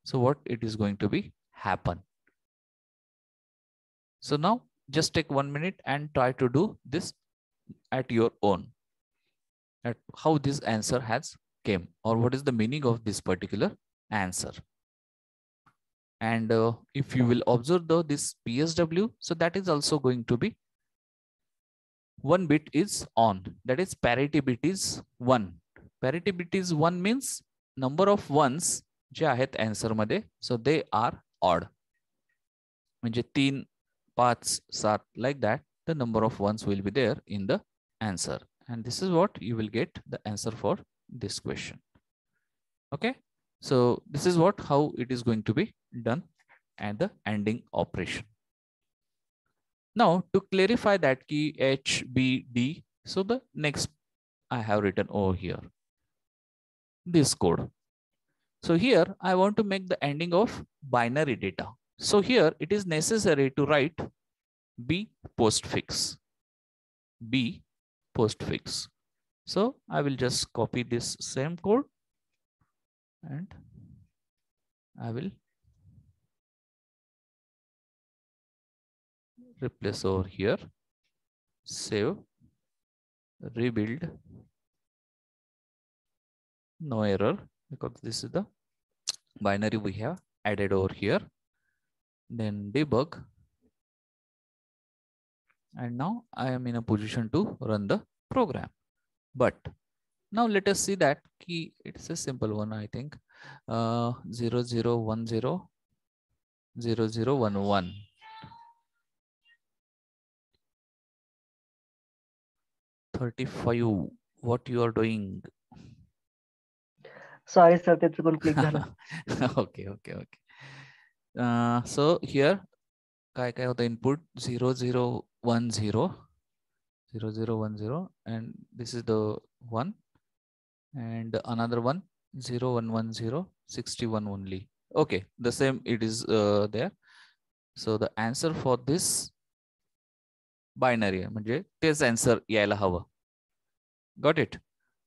So what it is going to be happen. So now just take 1 minute and try to do this at your own, at how this answer has came or what is the meaning of this particular answer. And if you will observe this PSW, so that is also going to be 1 bit is on, that is parity bit is 1. Parity bit is 1 means number of ones जे आहेत answer मध्ये, so they are odd. म्हणजे 3 5 7 like that, the number of ones will be there in the answer, and this is what you will get the answer for this question. Okay, so this is what how it is going to be done and the ending operation. Now to clarify that key H B D, so the next I have written over here this code. So here I want to make the ending of binary data. So here it is necessary to write B postfix. B postfix. So I will just copy this same code and I will replace over here, save, rebuild, no error because this is the binary we have added over here. Then debug. And now I am in a position to run the program. But now let us see that key. It's a simple one, I think. 0010 0011. 35. What you are doing? Sorry, sir. That's going to click झालं. Okay. So here काय होतं input 0010 and this is the one, and another one 0110 61 only. Okay, the same it is there. So the answer for this binary म्हणजे तेच answer यायला हवं. Got it?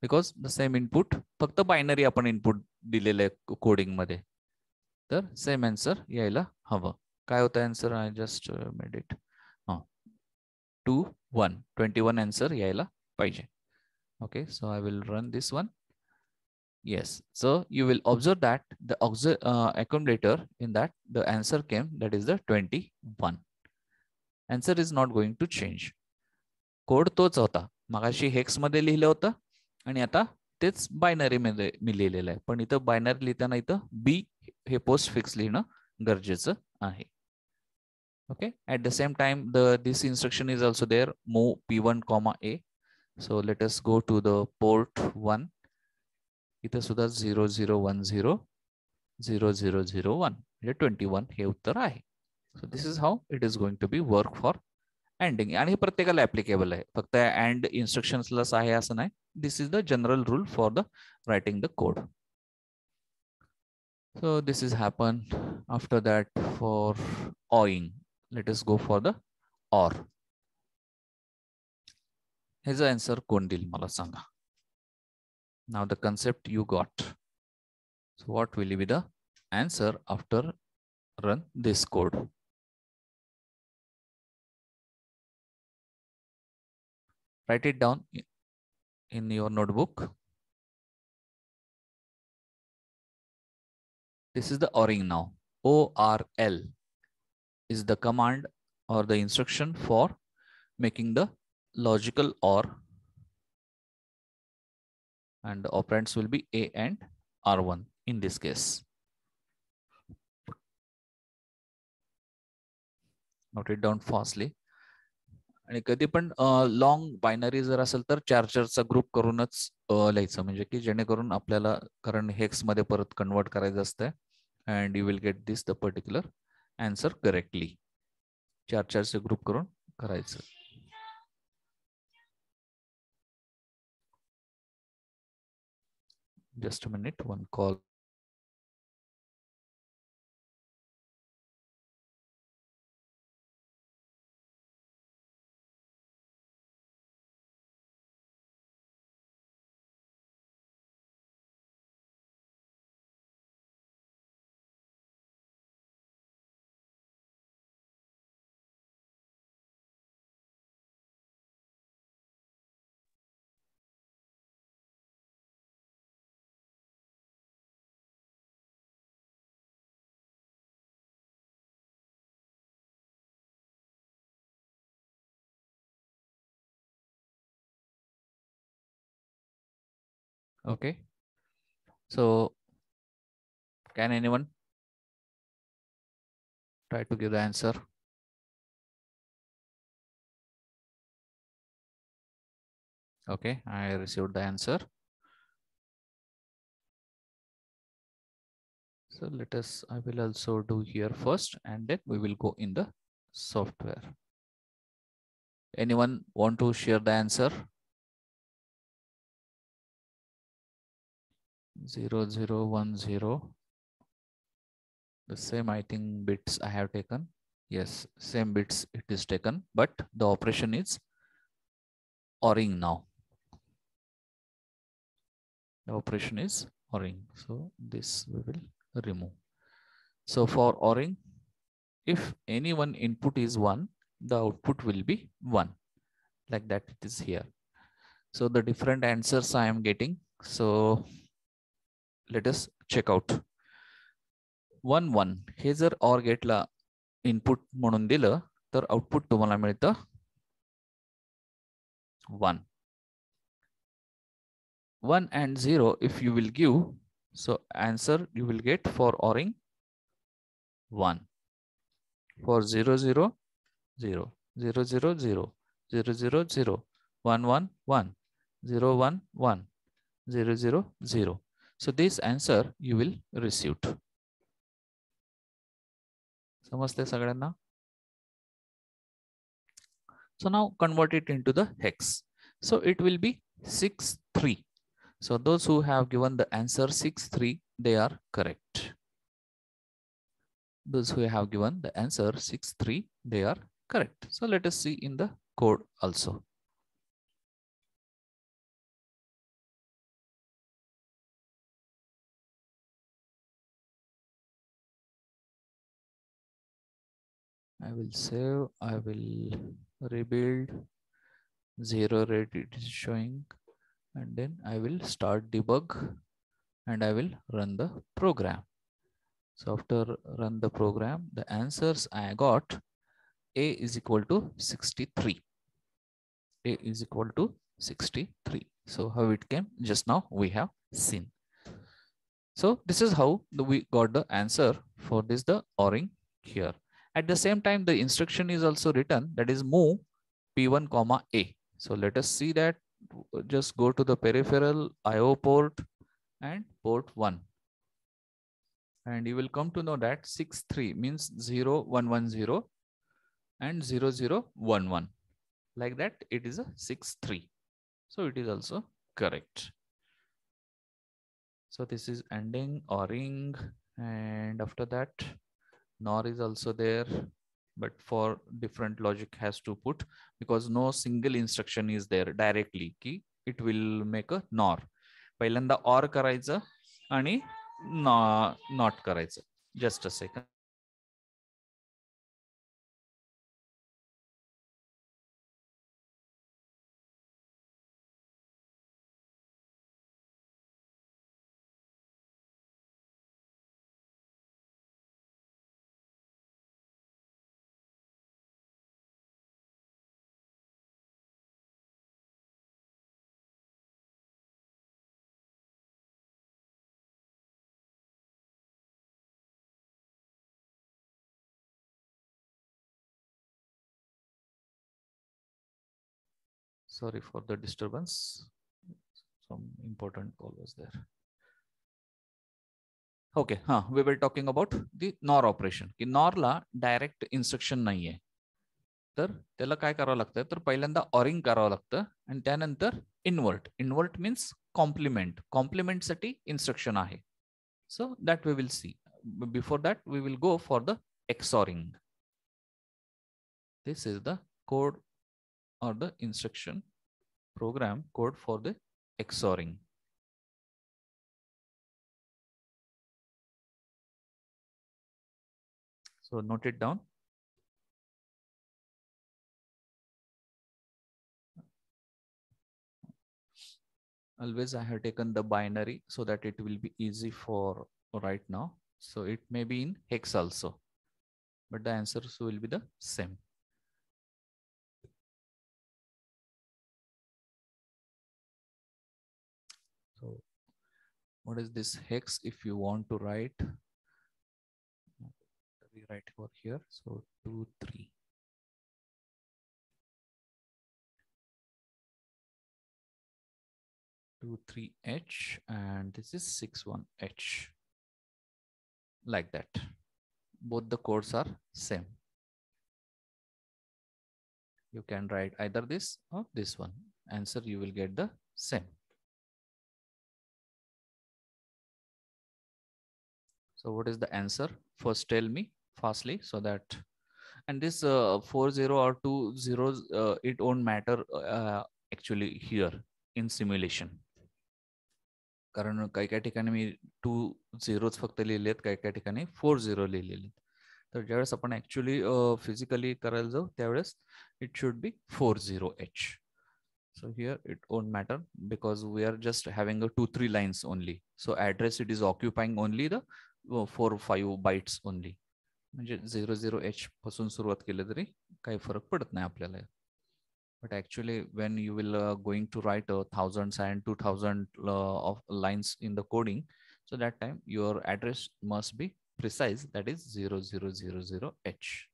Because the same input, फक्त binary आपण input दिलेलं आहे coding मध्ये, तर same answer यायला हवं. काय होतं answer? I just made it. 21. 21 answer यायला पाहिजे. Okay, so I will run this one. Yes, so you will observe that the accumulator in that the answer came, that is the 21. Answer is not going to change. Code तोच होता, मगाशी hex मध्ये लिहिलं होतं आणि आता तेच binary मध्ये मी लिहिलेलं आहे, पण इथं बायनरी लिहिताना इथं बी हे पोस्ट फिक्स लिहिणं गरजेचं आहे. Okay, at the same time this instruction is also there, move p1 comma a. So let us go to the port 1. इथं सुद्धा 0010 0001 म्हणजे 21 हे उत्तर आहे. So this is how it is going to be work for ANDing, आणि हे प्रत्येकाला applicable आहे, फक्त AND इन्स्ट्रक्शन्सलाच आहे असं नाही. This is the general rule for the writing the code. So this is happen. After that, for ORing, let us go for the OR. Here's the answer कोण देईल मला सांगा. Now the concept you got. So what will be the answer after run this code? Write it down in your notebook. This is the ORing now. ORL is the command or the instruction for making the logical OR, and the operands will be A and R1 in this case. Note it down fastly. आणि कधी पण long binary जर असेल तर चार्जरचा group करूनच लिहायचं, म्हणजे की जेणेकरून आपल्याला, कारण हेक्स मध्ये परत कन्वर्ट करायचं असतं, and you will get this the particular answer correctly. चार्जरचे ग्रुप करून करायचं. Just a minute, one call. Okay, so can anyone try to give the answer? Okay, I received the answer. So let us, I will also do here first, and then we will go in the software. Anyone want to share the answer? 0010. The same, I think, bits I have taken. Yes, same bits it is taken, but the operation is ORing now. The operation is ORing. So this we will remove. So for ORing, if any one input is 1, the output will be 1. Like that it is here. So the different answers I am getting. So let us check out. 1 1 हे जर OR गेटला input म्हणून दिलं तर output तुम्हाला मिळतं 1. 1 and 0 if you will give, so answer you will get for ORing 1. For 0 0 0 0 0 0 0 0 0 1 1 1 0 1 1 0 0 0. So this answer you will receive. समजते सगळ्यांना? So now convert it into the hex. So it will be 6 3. So those who have given the answer 6 3, they are correct. Those who have given the answer 6 3, they are correct. So let us see in the code also. I will save, I will rebuild, 0 rate it is showing, and then I will start debug and I will run the program. So after run the program, the answers I got, A is equal to 63. A is equal to 63. So how it came? Just now we have seen. So this is how we got the answer for this, the ORing here. At the same time, the instruction is also written, that is move P1 comma A. So let us see that. Just go to the peripheral IO port and port 1. And you will come to know that 63 means 0110 and 0011. Like that, it is a 63. So it is also correct. So this is ending ORing, and after that NOR is also there, but for different logic has to put, because no single instruction is there directly की it will make a NOR. पहिल्यांदा OR करायचं आणि NOT करायचं. Just a second. Sorry for the disturbance. Some important call was there. Okay, we were talking about the NOR operation. की NOR ला direct instruction नाहीये. तर त्याला काय करावं लागतं, तर पहिल्यांदा ORing करावं लागतं आणि त्यानंतर invert. Invert means complement. Complement साठी instruction आहे. So that we will see. Before that, we will go for the XORing. This is the code or the instruction program code for the XORing. So note it down. Always I have taken the binary so that it will be easy for right now. So it may be in hex also, but the answers will be the same. So what is this hex? If you want to write, rewrite over here. So 2, 3. 2, 3H, and this is 6, 1H. Like that. Both the codes are same. You can write either this or this one. Answer you will get the same. So what is the answer? First tell me fastly so that, and this 40 or 2 zeros, it won't matter actually here in simulation. कारण काही काही ठिकाणी मी 2 zeros फक्त लिहिलेत, काही काही ठिकाणी 4 zero लिहिलेले. तर ज्यावेळेस आपण ऍक्च्युअली फिजिकली करायला जाऊ त्यावेळेस it should be 40H. So here it won't matter because we are just having a 2-3 lines only. So address it is occupying only the 4-5 bytes only. म्हणजे 00H पासून सुरुवात केली तरी काही फरक पडत नाही आपल्याला. But actually when you will going to write 1000s and 2000 of lines in the coding, so that time your address must be precise, that is 0000H.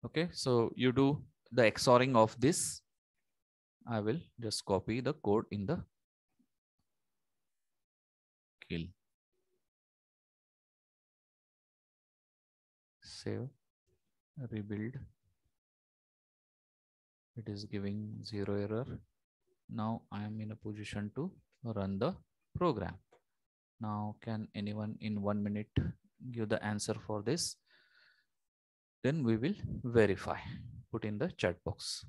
Okay, so you do the XORing of this. I will just copy the code in the kill. Save, rebuild. It is giving 0 error. Now I am in a position to run the program. Now can anyone in 1 minute give the answer for this? Then we will verify. Put in the chat box.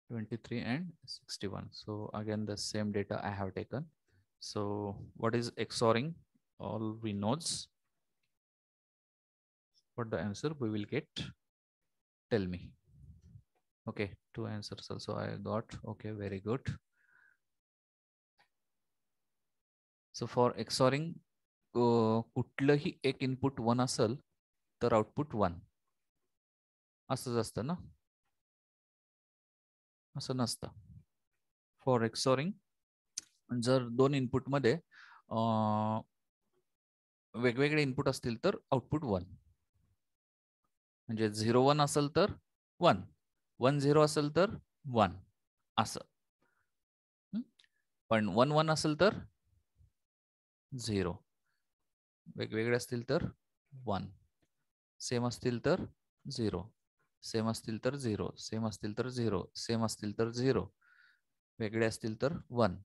23 and 61. So again the same data I have taken. So what is XORing? All we nodes. what the answer we will get? Tell me. Okay, 2 answers also I got. Okay, very good. So for XORing कुठलंही एक input 1 असेल तर output 1 असंच असतं ना, असं नसतं. For एक्सॉरिंग जर 2 इनपुट मध्ये वेगवेगळे इनपुट असतील तर आउटपुट 1. म्हणजे 0 1 असेल तर 1, 1 0 असेल तर 1 असं. पण 1 1 असेल तर 0, वेगवेगळे असतील तर 1, सेम असतील तर 0, सेम असतील तर 0, सेम असतील तर 0, सेम असतील तर 0, वेगळे असतील तर 1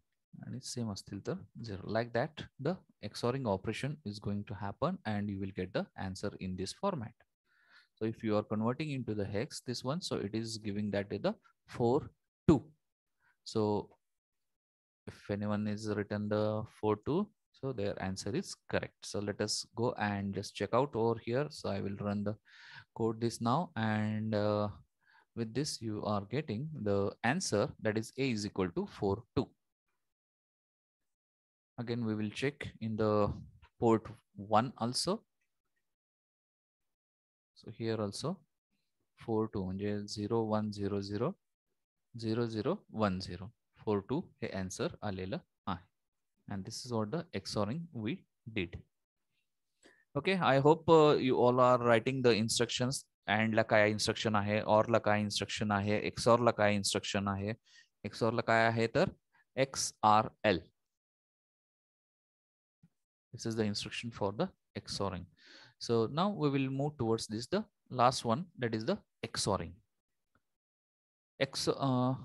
आणि सेम असतील तर 0. Like that the XORing operation is going to happen and you will get the answer in this format. So if you are converting into the hex this one, so it is giving that in the 4 2. So if anyone is written the 4 2, so their answer is correct. So let us go and just check out over here. So I will run the code this now, and with this you are getting the answer, that is A is equal to 4 2. Again we will check in the port 1 also. So here also 4 2 म्हणजे 0 1 0 0 0 0 1 0 4 2 हे answer आलेलं आहे. And this is what the XORing we did. Okay, I hope you all are writing the instructions. AND ला काय instruction आहे, OR ला काय instruction आहे, XOR ला काय instruction आहे. XOR ला काय आहे तर XRL. This is the instruction for the XORing. So now we will move towards this, the last one, that is the XORing. XORing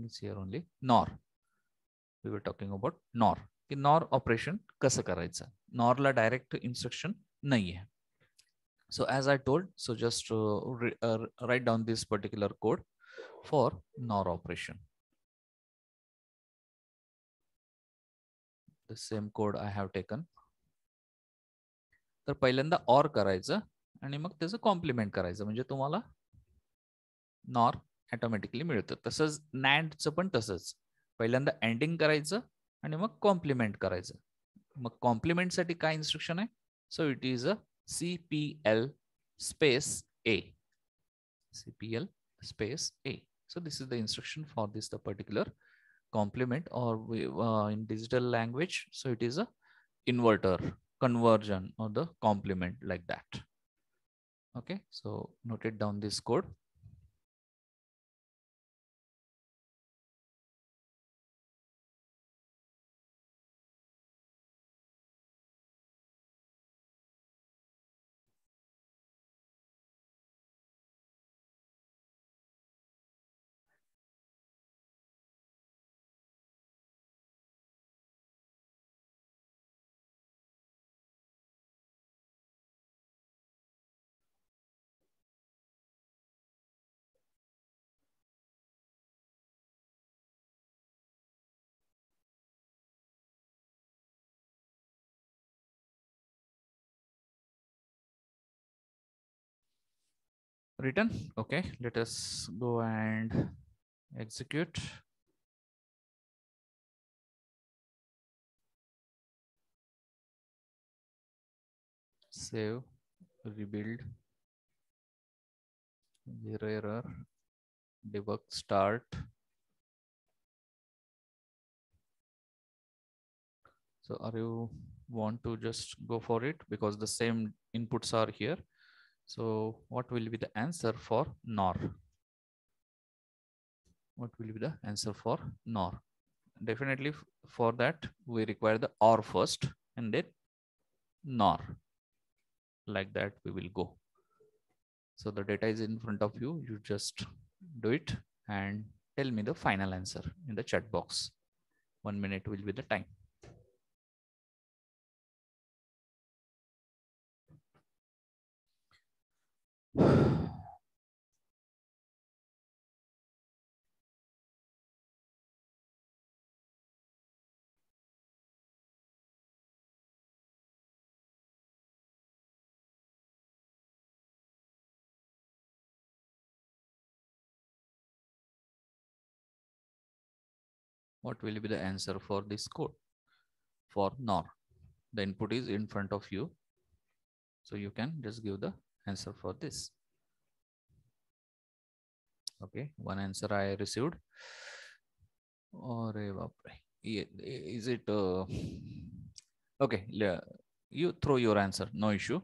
is here only. NOR. We were talking about NOR. की NOR operation कसं करायचं. NOR ला direct instruction नाही आहे. So as I told, so just write down this particular code for NOR operation. The same code I have taken. तर पहिल्यांदा OR करायचं आणि मग त्याचं कॉम्प्लिमेंट करायचं म्हणजे तुम्हाला NOR ऑटोमॅटिकली मिळतं. तसंच NANDचं पण तसंच. पहिल्यांदा एंडिंग करायचं आणि मग कॉम्प्लिमेंट करायचं. मग कॉम्प्लिमेंटसाठी काय इन्स्ट्रक्शन आहे? So it is a CPL space A. CPL space A. So this is the instruction for this the particular complement, or in digital language, so it is a inverter conversion or the complement, like that. Okay, so note it down this code. Written. Okay, let us go and execute. Save, rebuild, zero error, debug, start. So are you want to just go for it, because the same inputs are here. So what will be the answer for NOR? What will be the answer for NOR? Definitely for that we require the OR first and then NOR. Like that we will go. So the data is in front of you. You just do it and tell me the final answer in the chat box. 1 minute will be the time. what will be the answer for this code for NOR. The input is in front of you, so you can just give the answer for this. Okay, one answer I received. Is it okay? You throw your answer, no issue.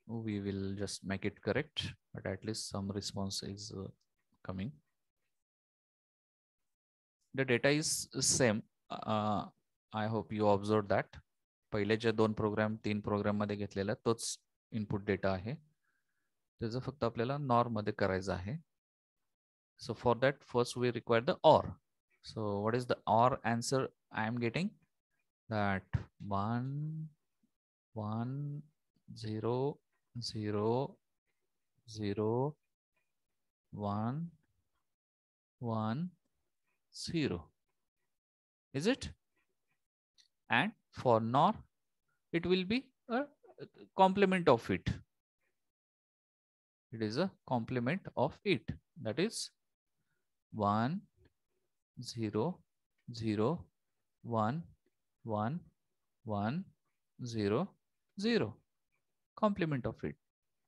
We will just make it correct, but at least some response is coming. The data is same. I hope you observed that. पहिले जे 2 programme 3 programme मध्ये घेतलेला तोच input data आहे. त्याचं फक्त आपल्याला nor मध्ये करायचं आहे. So for that, first we require the OR. So what is the OR answer I am getting? That 1 1 0 0 0 1 1 0. Is it? And for NOR, it will be a complement of it. It is a complement of it. That is 1 0 0 1 1 1 0 0. Complement of it.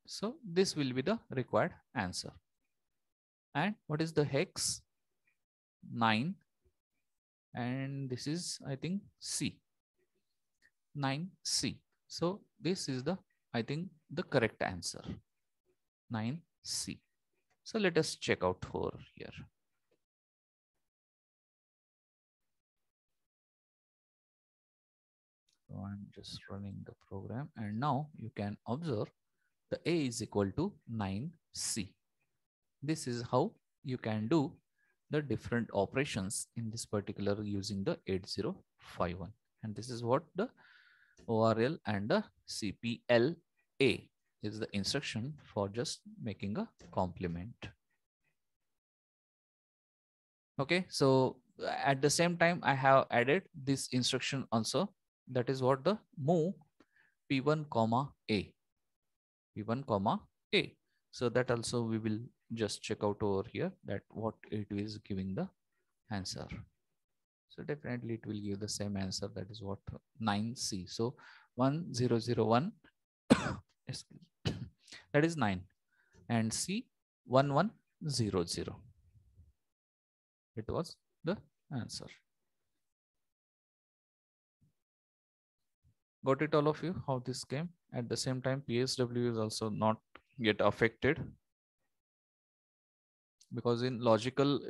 So this will be the required answer. And what is the hex? 9. And this is, I think, C. 9C. So this is the, I think, the correct answer. 9C. So let us check out over here. So I'm just running the program, and now you can observe the A is equal to 9C. This is how you can do the different operations in this particular using the 8051. And this is what the ORL and the CPLA is the instruction for just making a complement. Okay, so at the same time, I have added this instruction also. That is what the move P1 comma A. P1 comma A. So that also we will just check out over here that what it is giving the answer. So definitely it will give the same answer. That is what 9C. So 1001 that is 9, and C 1100. It was the answer. Got it, all of you, how this came? At the same time, PSW is also not yet affected, because in logical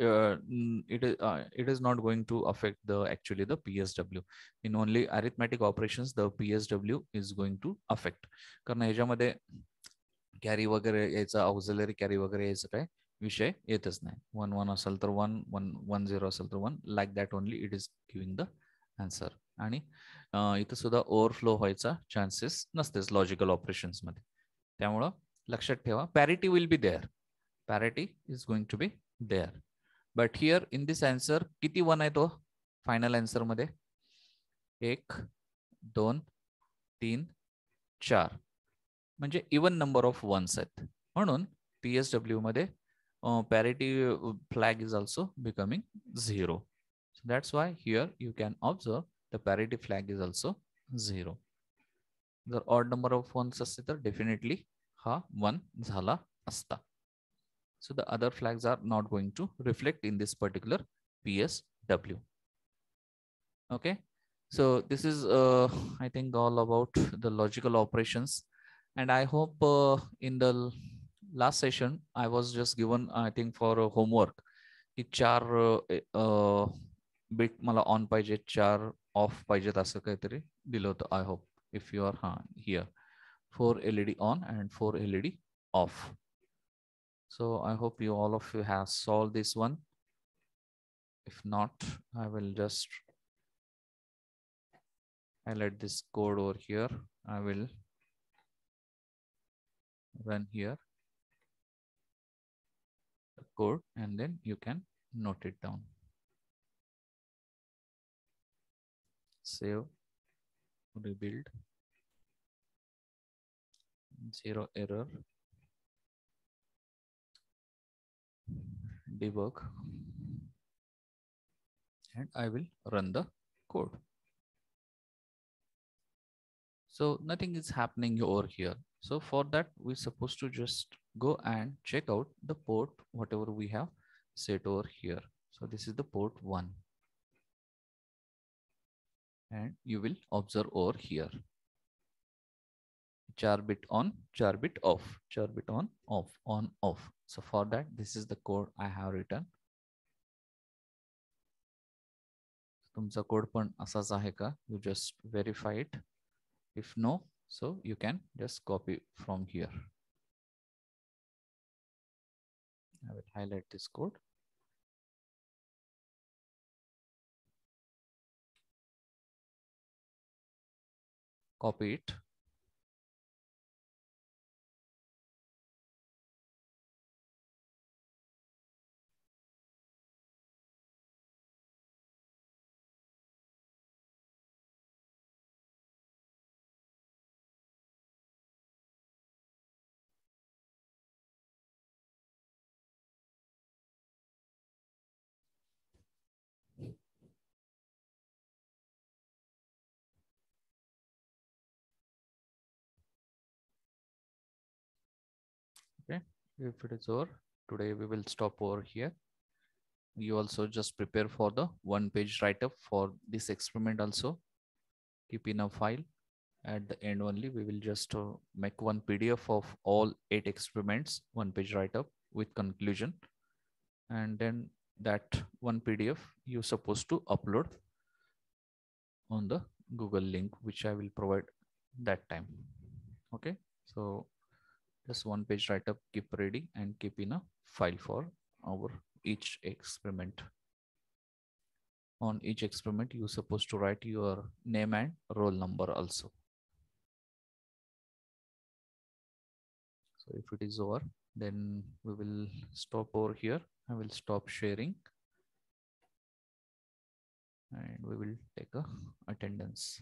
it is not going to affect the actually the PSW. In only arithmetic operations the PSW is going to affect. कारण ह्याच्यामध्ये carry वगैरे याचा auxiliary carry वगैरे याचा काय विषय येतच नाही. 1 1 असेल तर 1 1 1 0 असेल तर 1 like that only it is giving the answer. आणि इथं सुद्धा ओव्हरफ्लो व्हायचा चान्सेस नसतेच लॉजिकल ऑपरेशन्स मध्ये. त्यामुळं लक्षात ठेवा, parity will be there. Parity is going to be there, but here in this answer किती 1 आहे तो फायनल आन्सर मध्ये? 1 2 3 4 म्हणजे इवन नंबर ऑफ वन्स आहेत. म्हणून PSW मध्ये parity flag is also becoming 0. So that's why here you can observe the parity flag is also 0. जर odd number of ones असते तर definitely हा 1 झाला असता. So the other flags are not going to reflect in this particular PSW. Okay, so this is I think all about the logical operations, and I hope in the last session I was just given I think for homework की 4 bit मला on पाहिजे 4 off पाहिजेत असं काहीतरी दिलं होतं. I hope if you are here 4 LED on and 4 LED off. So I hope you all of you have solved this one. If not, I will just highlight this code over here. I will run here the code and then you can note it down. Save, rebuild, 0 error, debug, and I will run the code. So nothing is happening over here. So for that, we're supposed to just go and check out the port, whatever we have set over here. So this is the port 1. And you will observe over here. Char bit on, char bit off, char bit on, off. So for that, this is the code I have written. तुमचा code पण असाच आहे का? You just verify it. If no, so you can just copy from here. I will highlight this code. Copy it. Okay, if it is over, today we will stop over here. You also just prepare for the 1-page write-up for this experiment also. Keep in a file. At the end only, we will just make one PDF of all 8 experiments, 1-page write-up with conclusion. And then that one PDF you're supposed to upload on the Google link, which I will provide that time. Okay, so just 1-page write-up, keep ready and keep in a file for our each experiment. On each experiment, you're supposed to write your name and roll number also. So if it is over, then we will stop over here. I will stop sharing and we will take a attendance.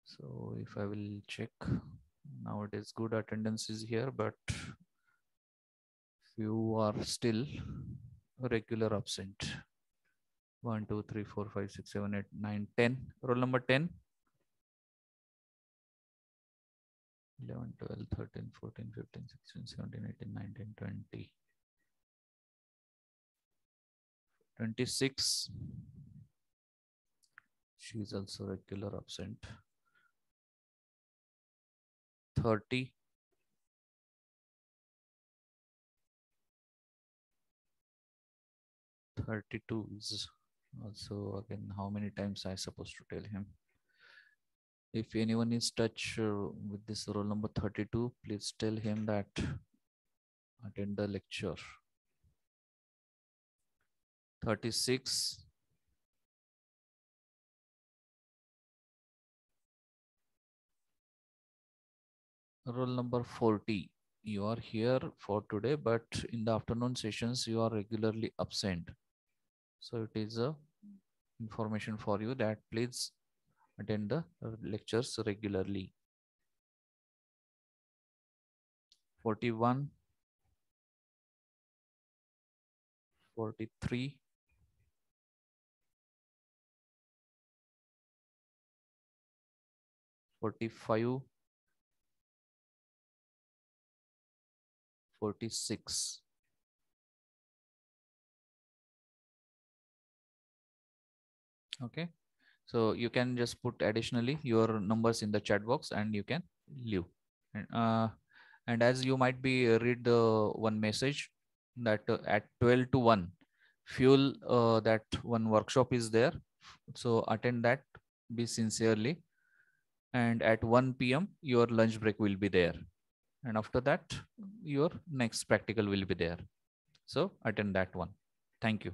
So if I will check, now it is good attendance is here, but few are still regular absent. 1, 2, 3, 4, 5, 6, 7, 8, 9, 10. Roll number 10. 11, 12, 13, 14, 15, 16, 17, 18, 19, 20. 26. She is also regular absent. 30. 32 is also, again, how many times I supposed to tell him? If anyone is touch with this roll number 32, please tell him that attend the lecture. 36. Roll number 40. You are here for today, but in the afternoon sessions, you are regularly absent. So it is a information for you that please attend the lectures regularly. 41. 43. 45. 46. Okay, so you can just put additionally your numbers in the chat box and you can leave. And as you might be read the one message that at 12 to 1 fuel that one workshop is there, so attend that, be sincerely, and at 1 p.m. your lunch break will be there, and after that your next practical will be there, so attend that one. Thank you.